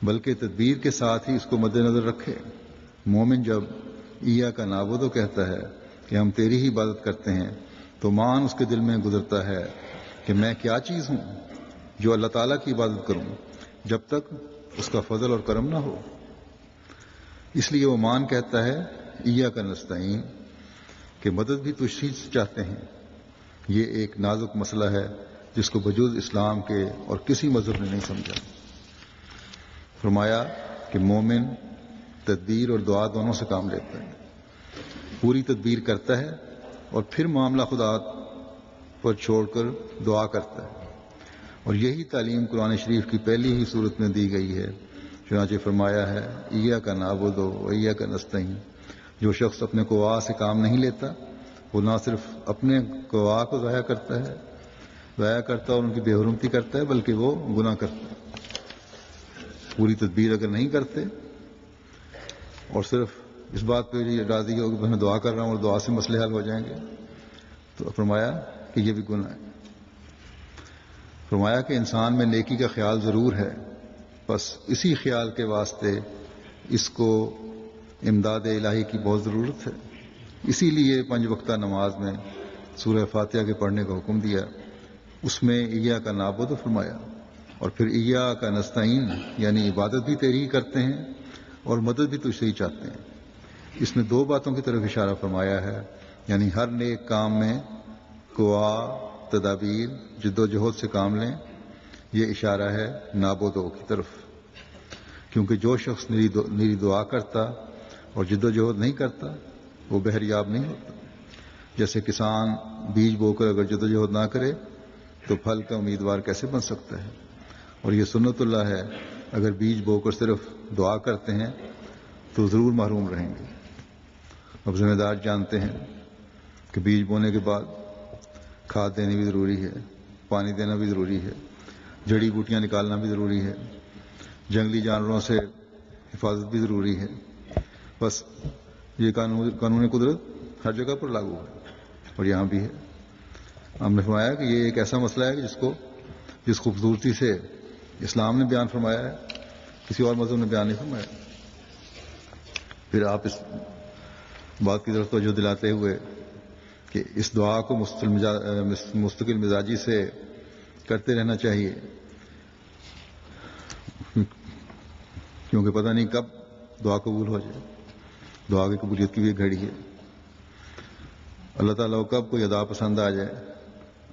بلکہ تدبیر کے ساتھ ہی اس کو مد نظر رکھے۔ مومن جب ایاک نعبد کہتا ہے کہ ہم تیری ہی عبادت کرتے ہیں، تو مان اس کے دل میں گزرتا ہے کہ میں کیا چیز ہوں جو اللہ تعالیٰ کی عبادت کروں جب تک اس کا فضل اور کرم نہ ہو۔ اس لیے وہ مان کہتا ہے ایاک نستعین کہ مدد بھی تجھ سے چاہتے ہیں۔ یہ ایک نازک مسئلہ ہے جس کو بجوز اسلام کے اور کسی مذہب نے نہیں سمجھا۔ فرمایا کہ مومن تدبیر اور دعا دونوں سے کام لیتا ہے، پوری تدبیر کرتا ہے اور پھر معاملہ خدا پر چھوڑ کر دعا کرتا ہے، اور یہی تعلیم قرآن شریف کی پہلی ہی صورت میں دی گئی ہے۔ چنانچہ فرمایا ہے ایاک نعبد و ایاک نستعین۔ جو شخص اپنے قوا سے کام نہیں لیتا، وہ نہ صرف اپنے قوا کو ضائع کرتا اور ان کی بے حرمتی کرتا ہے، بلکہ وہ گناہ کرتا ہے۔ پوری تدبیر اگر نہیں کرتے اور صرف اس بات پہ راضی ہو کہ میں دعا کر رہا ہوں اور دعا سے مسئلے حل ہو جائیں گے، تو فرمایا کہ یہ بھی گناہ ہے۔ فرمایا کہ انسان میں نیکی کا خیال ضرور ہے، بس اسی خیال کے واسطے اس کو امداد الہی کی بہت ضرورت ہے۔ اسی لیے 5 وقتہ نماز میں سورہ فاتحہ کے پڑھنے کا حکم دیا، اس میں ایاک نعبد فرمایا، اور پھر ایاک نستعین یعنی عبادت بھی تیری ہی کرتے ہیں اور مدد بھی تجھ سے ہی چاہتے ہیں۔ اس میں 2 باتوں کی طرف اشارہ فرمایا ہے، یعنی ہر نیک کام میں قوا، تدابیر، جد و جہد سے کام لیں۔ یہ اشارہ ہے نعبدو کی طرف، کیونکہ جو شخص میری دعا کرتا اور جد و جہد نہیں کرتا وہ بہریاب نہیں ہوتا۔ جیسے کسان بیج بو کر اگر جد و جہد نہ کرے تو پھل کا امیدوار کیسے بن سکتا ہے؟ اور یہ سنت اللہ ہے، اگر بیج بو کر صرف دعا کرتے ہیں تو ضرور محروم رہیں گے۔ اب ذمہ دار جانتے ہیں کہ بیج بونے کے بعد کھاد دینی بھی ضروری ہے، پانی دینا بھی ضروری ہے، جڑی بوٹیاں نکالنا بھی ضروری ہے، جنگلی جانوروں سے حفاظت بھی ضروری ہے۔ بس یہ قانون قدرت ہر جگہ پر لاگو ہے اور یہاں بھی ہے۔ ہم نے فرمایا کہ یہ ایک ایسا مسئلہ ہے جس خوبصورتی سے اسلام نے بیان فرمایا ہے، کسی اور مذہب نے بیان نہیں فرمایا۔ پھر آپ اس بات کی طرف توجہ دلاتے ہوئے کہ اس دعا کو مستقل مزاجی سے کرتے رہنا چاہیے، کیونکہ پتہ نہیں کب دعا قبول ہو جائے۔ دعا کی قبولیت کی بھی ایک گھڑی ہے، اللہ تعالیٰ کو کب کوئی ادا پسند آ جائے۔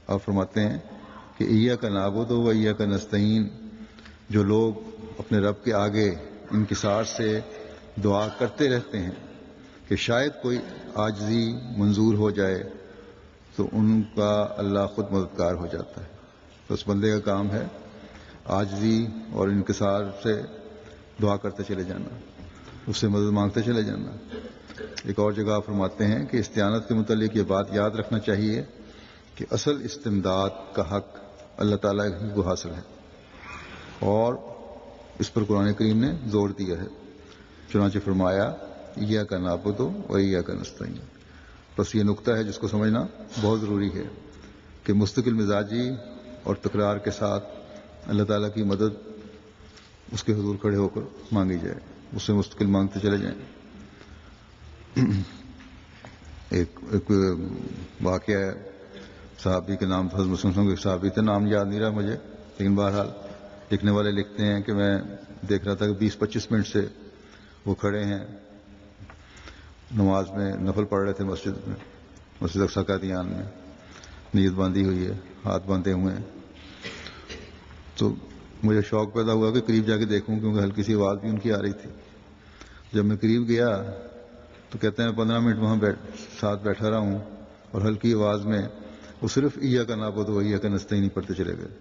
آپ فرماتے ہیں کہ ایاک نعبد و ایاک نستعین، جو لوگ اپنے رب کے آگے انکسار سے دعا کرتے رہتے ہیں کہ شاید کوئی عاجزی منظور ہو جائے، تو ان کا اللہ خود مددگار ہو جاتا ہے۔ تو اس بندے کا کام ہے عاجزی اور انکسار سے دعا کرتے چلے جانا، اس سے مدد مانگتے چلے جانا۔ ایک اور جگہ فرماتے ہیں کہ استعانت کے متعلق یہ بات یاد رکھنا چاہیے کہ اصل استمداد کا حق اللہ تعالیٰ ہی کو حاصل ہے۔ اور اس پر قرآن کریم نے زور دیا ہے، چنانچہ فرمایا ایاک نعبد و ایاک نستعین۔ بس یہ نقطہ ہے جس کو سمجھنا بہت ضروری ہے کہ مستقل مزاجی اور تکرار کے ساتھ اللہ تعالیٰ کی مدد اس کے حضور کھڑے ہو کر مانگی جائے، اس سے مستقل مانگتے چلے جائیں۔ ایک واقعہ ہے، صحابی کے نام حضرت مسلم کے صحابی تھے، نام یاد نہیں رہا مجھے، لیکن بہرحال لکھنے والے لکھتے ہیں کہ میں دیکھ رہا تھا کہ 20-25 منٹ سے وہ کھڑے ہیں، نماز میں نفل پڑھ رہے تھے مسجد اقصی قادیان میں، نیت باندھی ہوئی ہے، ہاتھ باندھے ہوئے ہیں۔ تو مجھے شوق پیدا ہوا کہ قریب جا کے دیکھوں، کیونکہ ہلکی سی آواز بھی ان کی آ رہی تھی۔ جب میں قریب گیا تو کہتے ہیں 15 منٹ وہاں ساتھ بیٹھا رہا ہوں، اور ہلکی آواز میں وہ صرف ایاک نعبد و ایاک نستعین پڑھتے چلے گئے۔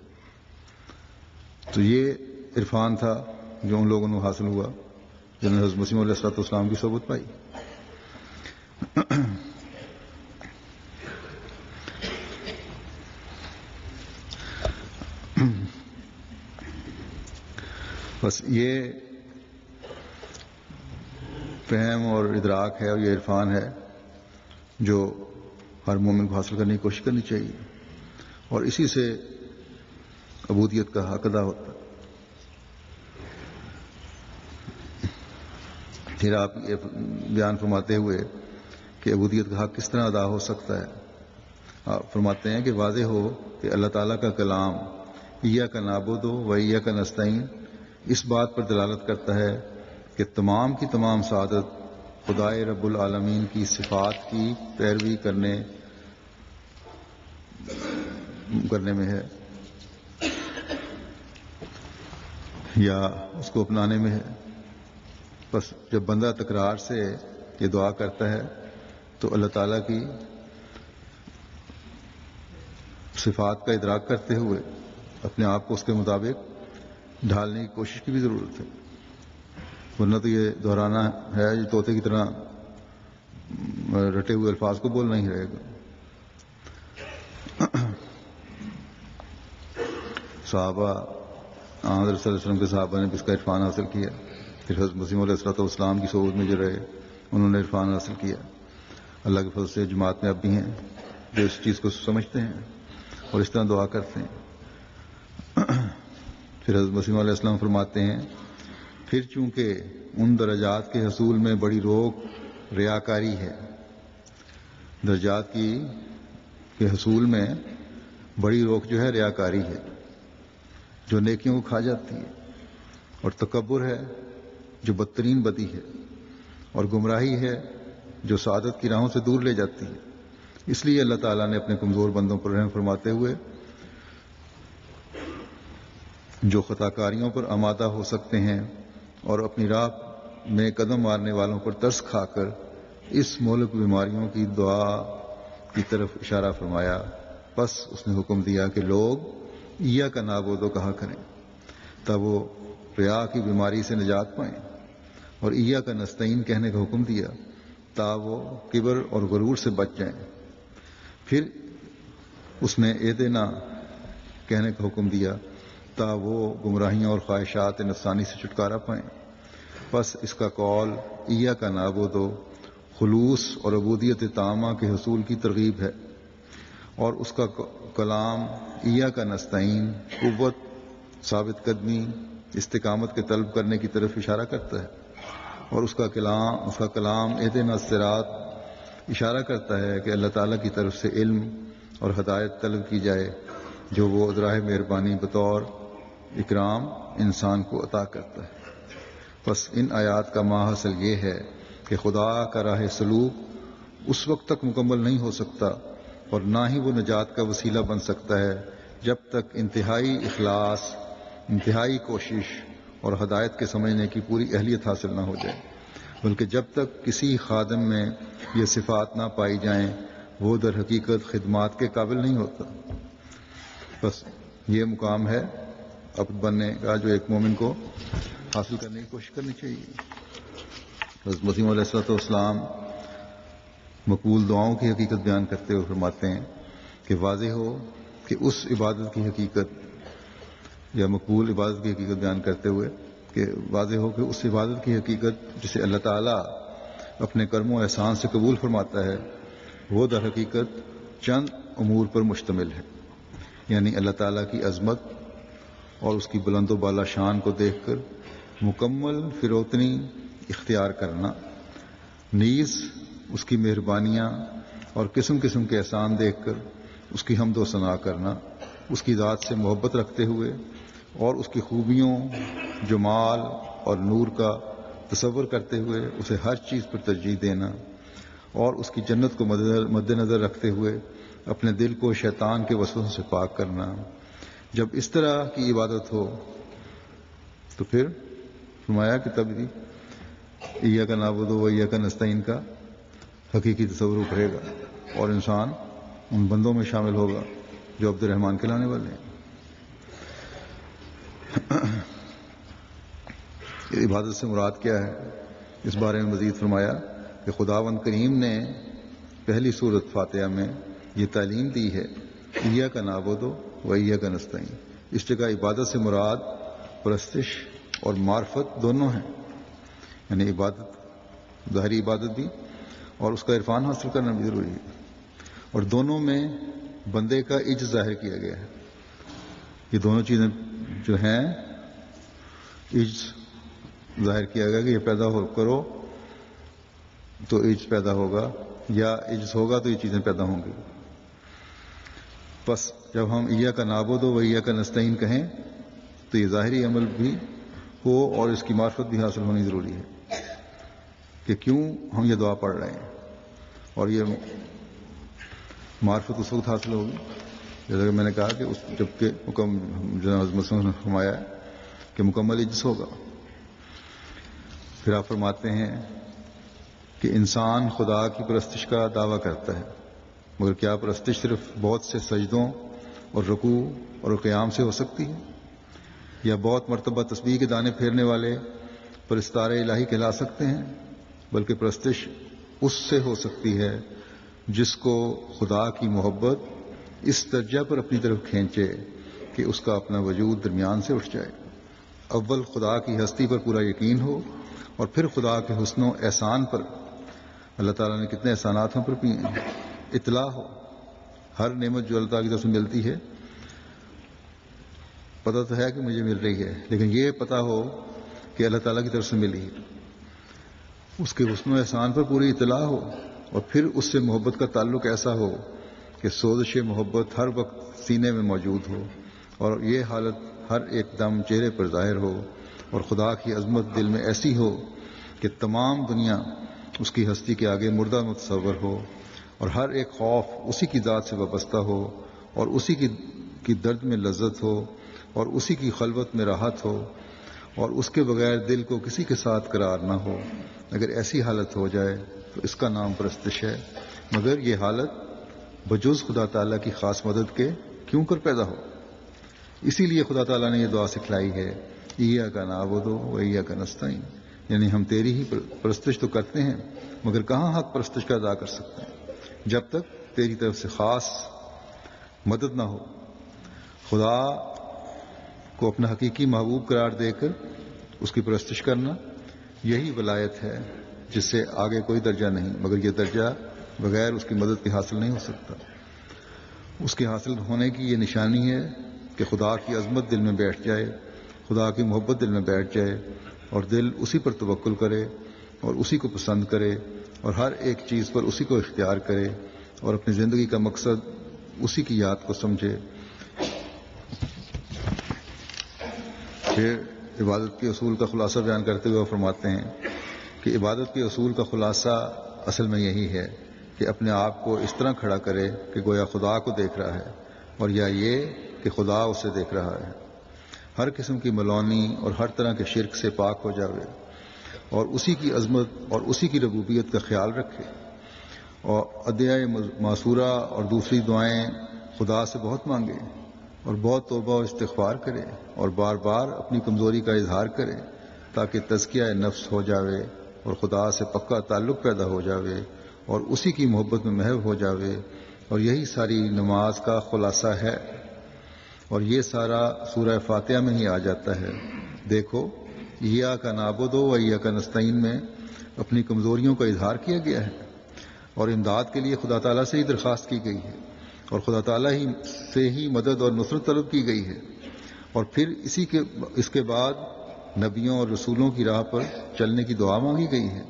تو یہ عرفان تھا جو ان لوگوں کو حاصل ہوا جنہوں نے حضرت مسیح علیہ الصلوۃ والسلام کی صحبت پائی۔ بس یہ فہم اور ادراک ہے اور یہ عرفان ہے جو ہر مومن کو حاصل کرنے کی کوشش کرنی چاہیے، اور اسی سے عبودیت کا حق ادا ہوتا ہے۔ پھر آپ یہ بیان فرماتے ہوئے کہ عبودیت کا حق کس طرح ادا ہو سکتا ہے، آپ فرماتے ہیں کہ واضح ہو کہ اللہ تعالیٰ کا کلام ایاک نعبد و ایاک نستعین اس بات پر دلالت کرتا ہے کہ تمام کی تمام سعادت خدائے رب العالمین کی صفات کی پیروی کرنے میں ہے یا اس کو اپنانے میں ہے۔ بس جب بندہ تکرار سے یہ دعا کرتا ہے تو اللہ تعالیٰ کی صفات کا ادراک کرتے ہوئے اپنے آپ کو اس کے مطابق ڈھالنے کی کوشش کی بھی ضرورت ہے، ورنہ تو یہ دہرانا ہے، یہ طوطے کی طرح رٹے ہوئے الفاظ کو بولنا ہی رہے گا۔ صحابہ حضرت صلی اللہ علیہ وسلم کے صحابہ نے اس کا عرفان حاصل کیا، پھر حضرت مسیح علیہ الصلوۃ والسلام کی صحبت میں جو رہے انہوں نے عرفان حاصل کیا۔ اللہ کے فضل سے جماعت میں اب بھی ہیں جو اس چیز کو سمجھتے ہیں اور اس طرح دعا کرتے ہیں۔ پھر حضرت مسیح علیہ السلام فرماتے ہیں پھر چونکہ ان درجات کے حصول میں بڑی روک ریاکاری ہے، درجات کے حصول میں بڑی روک جو ہے ریاکاری ہے جو نیکیوں کو کھا جاتی ہے، اور تکبر ہے جو بدترین بدی ہے، اور گمراہی ہے جو سعادت کی راہوں سے دور لے جاتی ہے۔ اس لیے اللہ تعالیٰ نے اپنے کمزور بندوں پر رحم فرماتے ہوئے جو خطا کاریوں پر آمادہ ہو سکتے ہیں اور اپنی راہ میں قدم مارنے والوں پر ترس کھا کر اس مہلک بیماریوں کی دعا کی طرف اشارہ فرمایا۔ پس اس نے حکم دیا کہ لوگ ایاک نعبد کہا کریں تب وہ ریا کی بیماری سے نجات پائیں، اور ایاک نستعین کہنے کا حکم دیا تا وہ کبر اور غرور سے بچ جائیں۔ پھر اس نے اہدنا کہنے کا حکم دیا تا وہ گمراہیوں اور خواہشات نفسانی سے چھٹکارا پائیں۔ پس اس کا قول ایاک نعبد خلوص اور عبودیت تامہ کے حصول کی ترغیب ہے، اور اس کا کلام ایاک نستعین قوت، ثابت قدمی، استقامت کے طلب کرنے کی طرف اشارہ کرتا ہے، اور اس کا کلام اہدنا الصراط اشارہ کرتا ہے کہ اللہ تعالیٰ کی طرف سے علم اور ہدایت طلب کی جائے جو وہ ذراہ مہربانی بطور اکرام انسان کو عطا کرتا ہے۔ بس ان آیات کا ماحصل یہ ہے کہ خدا کا راہ سلوک اس وقت تک مکمل نہیں ہو سکتا اور نہ ہی وہ نجات کا وسیلہ بن سکتا ہے جب تک انتہائی اخلاص، انتہائی کوشش اور ہدایت کے سمجھنے کی پوری اہلیت حاصل نہ ہو جائے، بلکہ جب تک کسی خادم میں یہ صفات نہ پائی جائیں وہ در حقیقت خدمات کے قابل نہیں ہوتا۔ بس یہ مقام ہے عبد بننے کا جو ایک مومن کو حاصل کرنے کی کوشش کرنی چاہیے۔ حضرت مسیح علیہ الصلوۃ والسلام مقبول دعاؤں کی حقیقت بیان کرتے ہوئے فرماتے ہیں کہ واضح ہو کہ اس عبادت کی حقیقت یا مقبول عبادت کی حقیقت بیان کرتے ہوئے کہ واضح ہو کہ اس عبادت کی حقیقت جسے اللہ تعالیٰ اپنے کرم و احسان سے قبول فرماتا ہے وہ در حقیقت چند امور پر مشتمل ہے، یعنی اللہ تعالیٰ کی عظمت اور اس کی بلند و بالا شان کو دیکھ کر مکمل فروتنی اختیار کرنا، نیز اس کی مہربانیاں اور قسم قسم کے احسان دیکھ کر اس کی حمد و ثنا کرنا، اس کی ذات سے محبت رکھتے ہوئے اور اس کی خوبیوں، جمال اور نور کا تصور کرتے ہوئے اسے ہر چیز پر ترجیح دینا، اور اس کی جنت کو مد نظر رکھتے ہوئے اپنے دل کو شیطان کے وسوسوں سے پاک کرنا۔ جب اس طرح کی عبادت ہو تو پھر فرمایا کہ تب ایاک نعبد و ایاک نستعین کا حقیقی تصور ابھرے گا اور انسان ان بندوں میں شامل ہوگا جو عبد الرحمن کہلانے والے ہیں۔ عبادت سے مراد کیا ہے، اس بارے میں مزید فرمایا کہ خداوند کریم نے پہلی سورت فاتحہ میں یہ تعلیم دی ہے، ایاک نعبد و ایاک نستعین۔ اس جگہ عبادت سے مراد پرستش اور معرفت دونوں ہیں، یعنی عبادت، ظاہری عبادت بھی اور اس کا عرفان حاصل کرنا بھی ضروری ہے، اور دونوں میں بندے کا عجز ظاہر کیا گیا ہے۔ یہ دونوں چیزیں جو ہیں عجز ظاہر کیا گیا کہ یہ پیدا کرو تو عجز پیدا ہوگا، یا عجز ہوگا تو یہ چیزیں پیدا ہوں گی۔ بس جب ہم ایاک نعبد و ایاک نستعین کہیں تو یہ ظاہری عمل بھی ہو اور اس کی معرفت بھی حاصل ہونی ضروری ہے کہ کیوں ہم یہ دعا پڑھ رہے ہیں، اور یہ معرفت اس وقت حاصل ہوگی جیسا کہ میں نے کہا کہ جبکہ حضرت نے فرمایا ہے کہ مکمل عجز ہوگا۔ پھر آپ فرماتے ہیں کہ انسان خدا کی پرستش کا دعویٰ کرتا ہے، مگر کیا پرستش صرف بہت سے سجدوں اور رکوع اور قیام سے ہو سکتی ہے، یا بہت مرتبہ تسبیح کے دانے پھیرنے والے پرستار الہی کہلا سکتے ہیں؟ بلکہ پرستش اس سے ہو سکتی ہے جس کو خدا کی محبت اس درجہ پر اپنی طرف کھینچے کہ اس کا اپنا وجود درمیان سے اٹھ جائے۔ اول خدا کی ہستی پر پورا یقین ہو، اور پھر خدا کے حسن و احسان پر، اللہ تعالیٰ نے کتنے احسانات ہم پر کیے ہیں، اطلاع ہو۔ ہر نعمت جو اللہ تعالیٰ کی طرف سے ملتی ہے پتہ تو ہے کہ مجھے مل رہی ہے، لیکن یہ پتہ ہو کہ اللہ تعالیٰ کی طرف سے ملی ہے، اس کے حسن و احسان پر پوری اطلاع ہو، اور پھر اس سے محبت کا تعلق ایسا ہو کہ سوزش محبت ہر وقت سینے میں موجود ہو، اور یہ حالت ہر ایک دم چہرے پر ظاہر ہو، اور خدا کی عظمت دل میں ایسی ہو کہ تمام دنیا اس کی ہستی کے آگے مردہ متصور ہو، اور ہر ایک خوف اسی کی ذات سے وابستہ ہو، اور اسی کی درد میں لذت ہو، اور اسی کی خلوت میں راحت ہو، اور اس کے بغیر دل کو کسی کے ساتھ قرار نہ ہو۔ اگر ایسی حالت ہو جائے تو اس کا نام پرستش ہے، مگر یہ حالت بجز خدا تعالیٰ کی خاص مدد کے کیوں کر پیدا ہو؟ اسی لیے خدا تعالیٰ نے یہ دعا سکھلائی ہے، ایاک نعبد و ایاک نستعین، یعنی ہم تیری ہی پرستش تو کرتے ہیں، مگر کہاں حق پرستش کا ادا کر سکتے ہیں جب تک تیری طرف سے خاص مدد نہ ہو۔ خدا کو اپنا حقیقی محبوب قرار دے کر اس کی پرستش کرنا یہی ولایت ہے جس سے آگے کوئی درجہ نہیں، مگر یہ درجہ بغیر اس کی مدد کے حاصل نہیں ہو سکتا۔ اس کے حاصل ہونے کی یہ نشانی ہے کہ خدا کی عظمت دل میں بیٹھ جائے، خدا کی محبت دل میں بیٹھ جائے، اور دل اسی پر توکل کرے اور اسی کو پسند کرے، اور ہر ایک چیز پر اسی کو اختیار کرے، اور اپنی زندگی کا مقصد اسی کی یاد کو سمجھے۔ پھر عبادت کے اصول کا خلاصہ بیان کرتے ہوئے فرماتے ہیں کہ عبادت کے اصول کا خلاصہ اصل میں یہی ہے کہ اپنے آپ کو اس طرح کھڑا کرے کہ گویا خدا کو دیکھ رہا ہے، اور یا یہ کہ خدا اسے دیکھ رہا ہے، ہر قسم کی ملونی اور ہر طرح کے شرک سے پاک ہو جاوے، اور اسی کی عظمت اور اسی کی ربوبیت کا خیال رکھے، اور ادعیہ معصورہ اور دوسری دعائیں خدا سے بہت مانگے، اور بہت توبہ و استغفار کرے، اور بار بار اپنی کمزوری کا اظہار کرے، تاکہ تزکیہ نفس ہو جاوے اور خدا سے پکا تعلق پیدا ہو جاوے، اور اسی کی محبت میں محو ہو جاوے۔ اور یہی ساری نماز کا خلاصہ ہے۔ اور یہ سارا سورہ فاتحہ میں ہی آ جاتا ہے. دیکھو ایاک نعبد و ایاک نستعین میں اپنی کمزوریوں کا اظہار کیا گیا ہے اور امداد کے لیے خدا تعالیٰ سے ہی درخواست کی گئی ہے اور خدا تعالیٰ ہی سے ہی مدد اور نصرت طلب کی گئی ہے. اور پھر اس کے بعد نبیوں اور رسولوں کی راہ پر چلنے کی دعا مانگی گئی ہے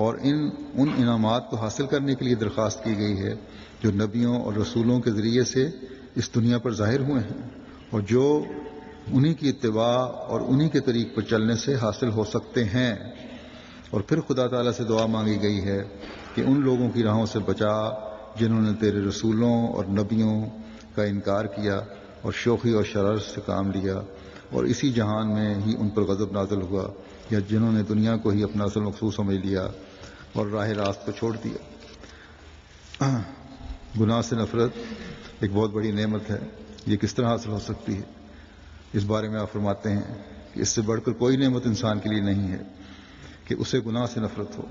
اور ان انعامات کو حاصل کرنے کے لیے درخواست کی گئی ہے جو نبیوں اور رسولوں کے ذریعے سے اس دنیا پر ظاہر ہوئے ہیں اور جو انہی کی اتباع اور انہی کے طریق پر چلنے سے حاصل ہو سکتے ہیں. اور پھر خدا تعالیٰ سے دعا مانگی گئی ہے کہ ان لوگوں کی راہوں سے بچا جنہوں نے تیرے رسولوں اور نبیوں کا انکار کیا اور شوخی اور شرارت سے کام لیا اور اسی جہان میں ہی ان پر غضب نازل ہوا، یا جنہوں نے دنیا کو ہی اپنا اصل مقصود سمجھ لیا اور راہ راست کو چھوڑ دیا. گناہ سے نفرت ایک بہت بڑی نعمت ہے. یہ کس طرح حاصل ہو سکتی ہے؟ اس بارے میں آپ فرماتے ہیں کہ اس سے بڑھ کر کوئی نعمت انسان کے لیے نہیں ہے کہ اسے گناہ سے نفرت ہو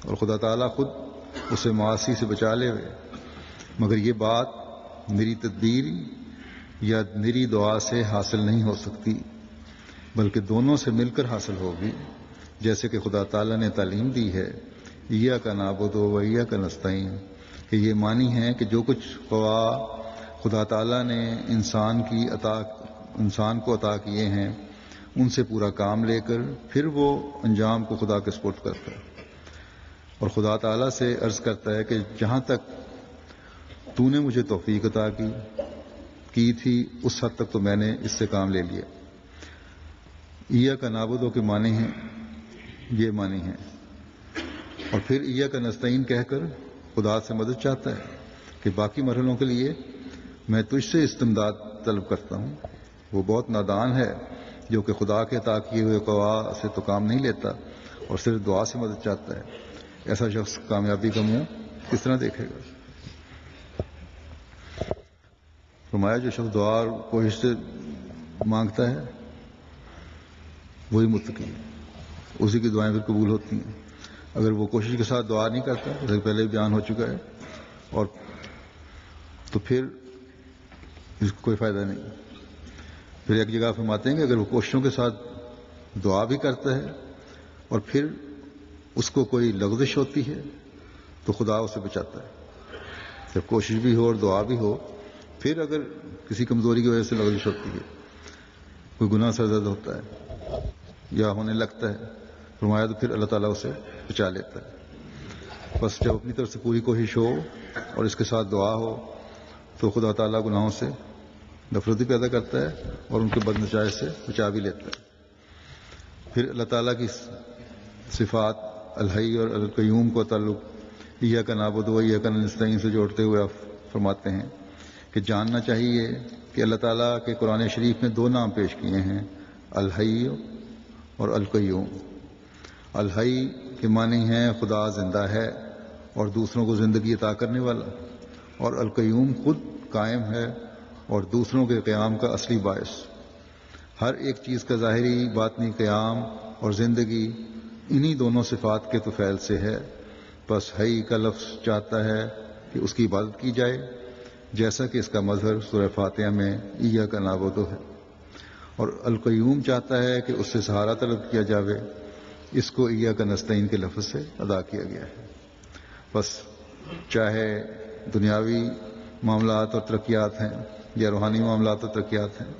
اور خدا تعالیٰ خود اسے معاصی سے بچا لے ہوئے. مگر یہ بات میری تدبیر یا میری دعا سے حاصل نہیں ہو سکتی، بلکہ دونوں سے مل کر حاصل ہوگی، جیسے کہ خدا تعالیٰ نے تعلیم دی ہے ایاک نعبد و ایاک نستعین، کہ یہ معنی ہے کہ جو کچھ خدا تعالیٰ نے انسان کو عطا کیے ہیں ان سے پورا کام لے کر پھر وہ انجام کو خدا کے سپرد کرتا ہے اور خدا تعالیٰ سے عرض کرتا ہے کہ جہاں تک تو نے مجھے توفیق عطا کی تھی اس حد تک تو میں نے اس سے کام لے لیا. ایاک نعبد کے معنی ہیں یہ معنی ہیں اور پھر ایاک نستعین کہہ کر خدا سے مدد چاہتا ہے کہ باقی مرحلوں کے لیے میں تجھ سے استمداد طلب کرتا ہوں. وہ بہت نادان ہے جو کہ خدا کے عطا کیے ہوئے قوا سے تو کام نہیں لیتا اور صرف دعا سے مدد چاہتا ہے. ایسا شخص کامیابی کا منہ کس طرح دیکھے گا؟ فرمایا جو شخص دعا اور کوشش سے مانگتا ہے وہی متقی ہے، اسی کی دعائیں پھر قبول ہوتی ہیں. اگر وہ کوشش کے ساتھ دعا نہیں کرتا جیسے پہلے بیان ہو چکا ہے اور تو پھر اس کو کوئی فائدہ نہیں. پھر ایک جگہ فرماتے ہیں کہ اگر وہ کوششوں کے ساتھ دعا بھی کرتا ہے اور پھر اس کو کوئی لغزش ہوتی ہے تو خدا اسے بچاتا ہے. جب کوشش بھی ہو اور دعا بھی ہو، پھر اگر کسی کمزوری کی وجہ سے لغزش ہوتی ہے، کوئی گناہ سرزد ہوتا ہے یا ہونے لگتا ہے، فرمایا تو پھر اللہ تعالیٰ اسے بچا لیتا ہے. بس جب اپنی طرف سے پوری کوشش ہو اور اس کے ساتھ دعا ہو تو خدا تعالیٰ گناہوں سے نفرت بھی پیدا کرتا ہے اور ان کے بدنچائے سے بچا بھی لیتا ہے. پھر اللہ تعالیٰ کی صفات الحی اور القیوم کو تعلق ایاک نعبد و ایاک نستعین سے جوڑتے ہوئے آپ فرماتے ہیں کہ جاننا چاہیے کہ اللہ تعالیٰ کے قرآن شریف میں دو نام پیش کیے ہیں، الحی اور القیوم. الحی کے معنی ہیں خدا زندہ ہے اور دوسروں کو زندگی عطا کرنے والا، اور القیوم خود قائم ہے اور دوسروں کے قیام کا اصلی باعث. ہر ایک چیز کا ظاہری باطنی قیام اور زندگی انہی دونوں صفات کے طفیل سے ہے. بس حی کا لفظ چاہتا ہے کہ اس کی عبادت کی جائے، جیسا کہ اس کا مظہر سورہ فاتحہ میں ایاک نعبد ہے، اور القیوم چاہتا ہے کہ اس سے سہارا طلب کیا جاوے. اس کو ایاک نستعین کے لفظ سے ادا کیا گیا ہے. بس چاہے دنیاوی معاملات اور ترقیات ہیں یا روحانی معاملات اور ترقیات ہیں،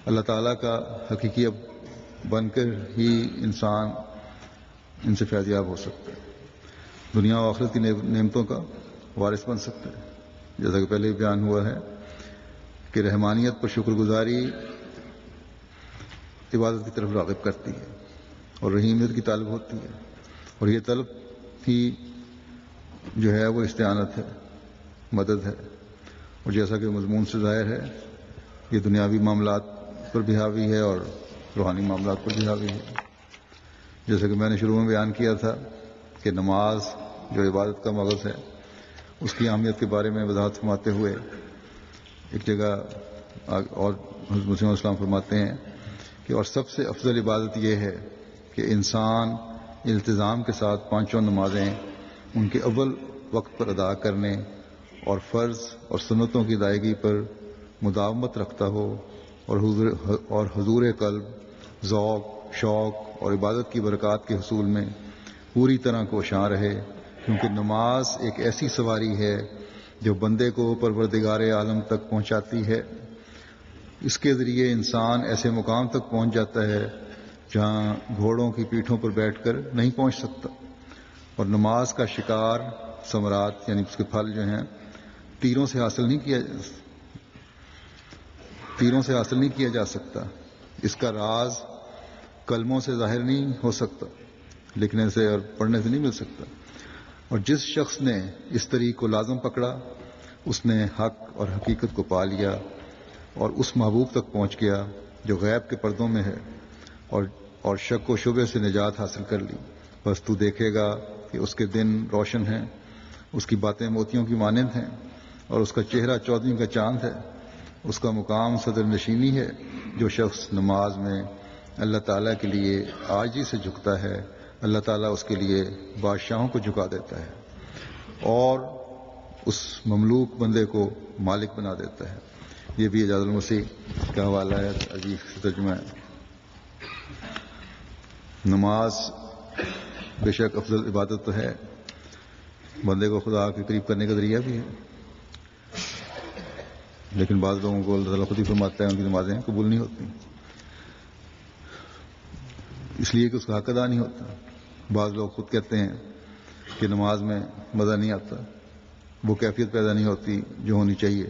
اللہ تعالیٰ کا حقیقی بن کر ہی انسان ان سے فیضیاب ہو سکتا ہے، دنیا و آخرت کی نعمتوں کا وارث بن سکتا ہے. جیسا کہ پہلے بیان ہوا ہے کہ رحمانیت پر شکر گزاری عبادت کی طرف راغب کرتی ہے اور رحیمیت کی طالب ہوتی ہے، اور یہ طلب ہی جو ہے وہ استعانت ہے، مدد ہے. اور جیسا کہ مضمون سے ظاہر ہے یہ دنیاوی معاملات پر بھی حاوی ہے اور روحانی معاملات پر بھی حاوی ہے. جیسا کہ میں نے شروع میں بیان کیا تھا کہ نماز جو عبادت کا مغز ہے اس کی اہمیت کے بارے میں وضاحت فرماتے ہوئے ایک جگہ اور حضرت مسیح علیہ السلام فرماتے ہیں کہ اور سب سے افضل عبادت یہ ہے کہ انسان التزام کے ساتھ پانچوں نمازیں ان کے اول وقت پر ادا کرنے اور فرض اور سنتوں کی ادائیگی پر مداومت رکھتا ہو اور حضور قلب، ذوق، شوق اور عبادت کی برکات کے حصول میں پوری طرح کوشاں رہے، کیونکہ نماز ایک ایسی سواری ہے جو بندے کو پروردگار عالم تک پہنچاتی ہے۔ اس کے ذریعے انسان ایسے مقام تک پہنچ جاتا ہے جہاں گھوڑوں کی پیٹھوں پر بیٹھ کر نہیں پہنچ سکتا، اور نماز کا شکار، ثمرات یعنی اس کے پھل جو ہیں، تیروں سے حاصل نہیں کیا جا سکتا۔ اس کا راز کلموں سے ظاہر نہیں ہو سکتا، لکھنے سے اور پڑھنے سے نہیں مل سکتا۔ اور جس شخص نے اس طریق کو لازم پکڑا، اس نے حق اور حقیقت کو پا لیا اور اس محبوب تک پہنچ گیا جو غیب کے پردوں میں ہے، اور شک و شبے سے نجات حاصل کر لی۔ بس تو دیکھے گا کہ اس کے دن روشن ہیں، اس کی باتیں موتیوں کی مانند ہیں، اور اس کا چہرہ 14ویں کا چاند ہے۔ اس کا مقام صدر نشینی ہے۔ جو شخص نماز میں اللہ تعالیٰ کے لیے عاجزی سے جھکتا ہے، اللہ تعالیٰ اس کے لیے بادشاہوں کو جھکا دیتا ہے اور اس مملوک بندے کو مالک بنا دیتا ہے۔ یہ بھی اعجاز المسیح کا حوالہ ہے، عجیب ترجمہ ہے۔ نماز بے شک افضل عبادت تو ہے، بندے کو خدا کے قریب کرنے کا ذریعہ بھی ہے، لیکن بعض لوگوں کو اللہ تعالیٰ خود ہی فرماتا ہے ان کی نمازیں قبول نہیں ہوتی، اس لیے کہ اس کا حق ادا نہیں ہوتا۔ بعض لوگ خود کہتے ہیں کہ نماز میں مزہ نہیں آتا، وہ کیفیت پیدا نہیں ہوتی جو ہونی چاہیے،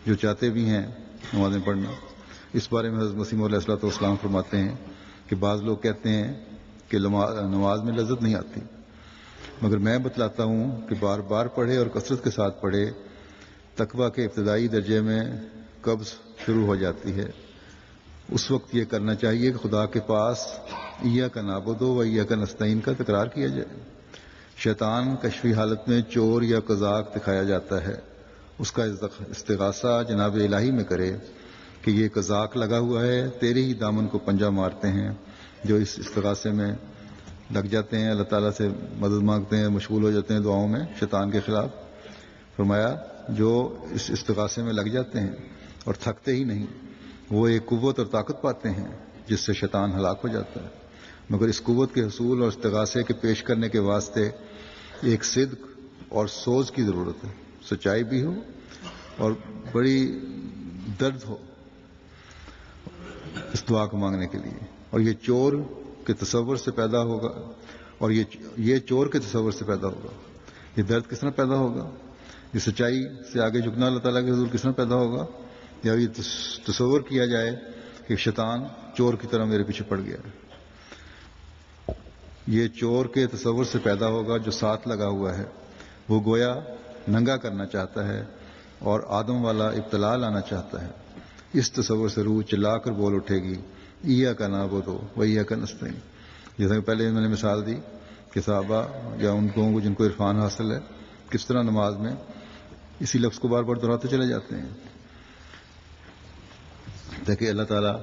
جو چاہتے بھی ہیں نمازیں پڑھنا۔ اس بارے میں حضرت مسیح علیہ الصلوۃ والسلام فرماتے ہیں کہ بعض لوگ کہتے ہیں کہ نماز میں لذت نہیں آتی، مگر میں بتلاتا ہوں کہ بار بار پڑھے اور کثرت کے ساتھ پڑھے، تقویٰ کے ابتدائی درجے میں قبض شروع ہو جاتی ہے۔ اس وقت یہ کرنا چاہیے کہ خدا کے پاس ایاک نعبد و ایاک نستعین کا تکرار کیا جائے۔ شیطان کشفی حالت میں چور یا قزاق دکھایا جاتا ہے، اس کا استغاثہ جناب الہی میں کرے کہ یہ قزاق لگا ہوا ہے، تیرے ہی دامن کو پنجہ مارتے ہیں۔ جو اس استغاثے میں لگ جاتے ہیں، اللہ تعالیٰ سے مدد مانگتے ہیں، مشغول ہو جاتے ہیں دعاؤں میں شیطان کے خلاف، فرمایا جو اس استغاثے میں لگ جاتے ہیں اور تھکتے ہی نہیں، وہ ایک قوت اور طاقت پاتے ہیں جس سے شیطان ہلاک ہو جاتا ہے۔ مگر اس قوت کے حصول اور استغاثے کے پیش کرنے کے واسطے ایک صدق اور سوز کی ضرورت ہے، سچائی بھی ہو اور بڑی درد ہو اس دعا کو مانگنے کے لیے، اور یہ چور کے تصور سے پیدا ہوگا، اور یہ چور کے تصور سے پیدا ہوگا۔ یہ درد کس طرح پیدا ہوگا؟ یہ سچائی سے آگے جھکنا اللہ تعالیٰ کے حضور کس طرح پیدا ہوگا؟ یا یہ تصور کیا جائے کہ شیطان چور کی طرح میرے پیچھے پڑ گیا ہے۔ یہ چور کے تصور سے پیدا ہوگا جو ساتھ لگا ہوا ہے، وہ گویا ننگا کرنا چاہتا ہے اور آدم والا ابتلا لانا چاہتا ہے۔ اس تصور سے روح چلا کر بول اٹھے گی، ایاک نعبد و ایاک نستعین۔ جیسا کہ پہلے میں نے مثال دی کہ صحابہ یا ان لوگوں کو جن کو عرفان حاصل ہے، کس طرح نماز میں اسی لفظ کو بار بار دہراتے چلے جاتے ہیں تاکہ اللہ تعالیٰ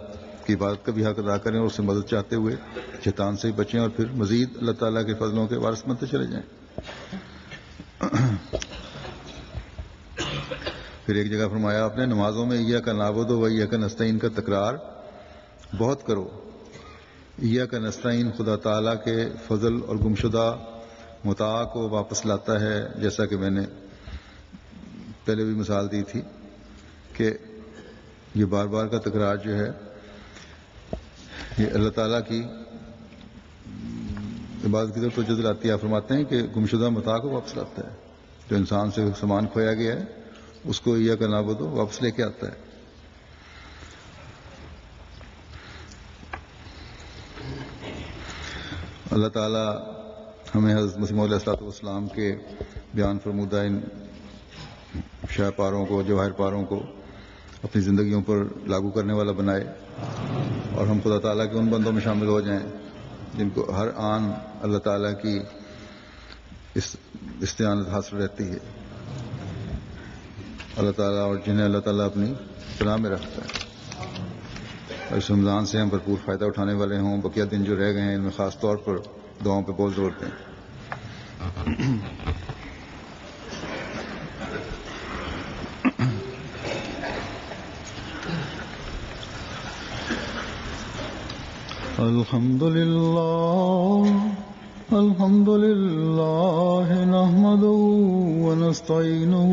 کی عبادت کا بھی حق ادا کریں اور اس سے مدد چاہتے ہوئے شیطان سے بچیں، اور پھر مزید اللہ تعالیٰ کے فضلوں کے وارث بنتے چلے جائیں۔ پھر ایک جگہ فرمایا آپ نے، نمازوں میں ایاک نعبد و ایاک نستعین کا تکرار بہت کرو۔ ایاک نستعین خدا تعالیٰ کے فضل اور گمشدہ متاع کو واپس لاتا ہے، جیسا کہ میں نے پہلے بھی مثال دی تھی کہ یہ بار بار کا تکرار جو ہے یہ اللہ تعالیٰ کی عبادت کی طرف توجہ دلاتی ہے۔ فرماتے ہیں کہ گمشدہ متاع کو واپس لاتا ہے، جو انسان سے سامان کھویا گیا ہے اس کو ایاک نعبد واپس لے کے آتا ہے۔ اللہ تعالیٰ ہمیں حضرت مسیح علیہ الصلوۃ والسلام کے بیان فرمودہ ان شہ پاروں کو، جواہر پاروں کو اپنی زندگیوں پر لاگو کرنے والا بنائے، اور ہم خدا تعالیٰ کے ان بندوں میں شامل ہو جائیں جن کو ہر آن اللہ تعالیٰ کی استعانت حاصل رہتی ہے، اللہ تعالیٰ اور جنہیں اللہ تعالیٰ اپنی پناہ میں رکھتا ہے، اور اس رمضان سے ہم بھرپور فائدہ اٹھانے والے ہوں۔ بقیہ دن جو رہ گئے ہیں ان میں خاص طور پر دعاؤں پہ بہت زور دیں۔ الحمد لله نحمده ونستعينه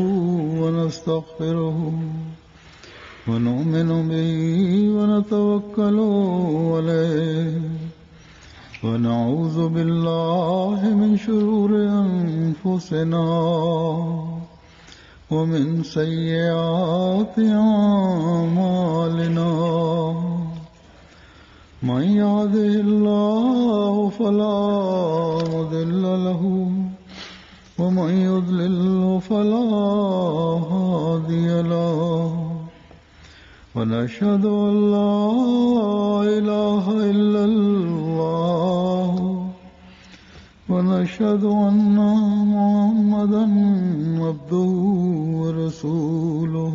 ونستغفره ونؤمن به ونتوكل عليه ونعوذ بالله من شرور أنفسنا ومن سيئات أعمالنا من يهده الله فلا مضل له ومن يضلل فلا هادي له ونشهد أن لا إله إلا الله ونشهد أن محمدا عبده ورسوله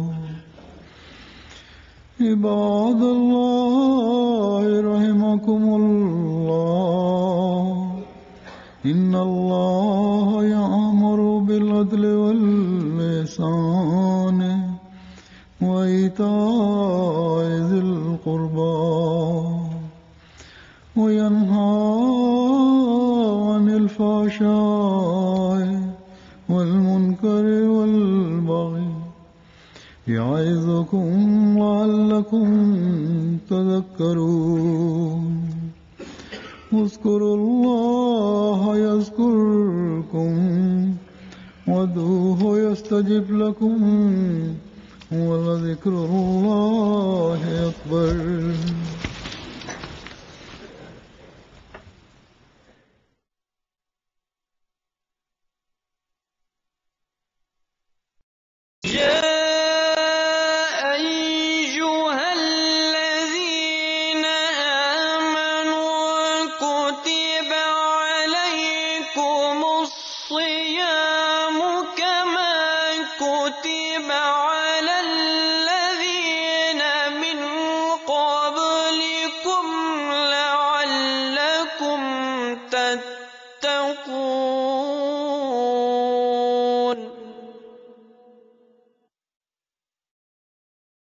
عباد الله رحمكم الله إن الله يأمر بالعدل والإحسان وإيتاء ذي القربى وينهى عن الفحشاء والمنكر والبغي يعظكم لعلكم تذكرون اذكروا الله يذكركم وادعوه يستجب لكم ولذكر الله أكبر.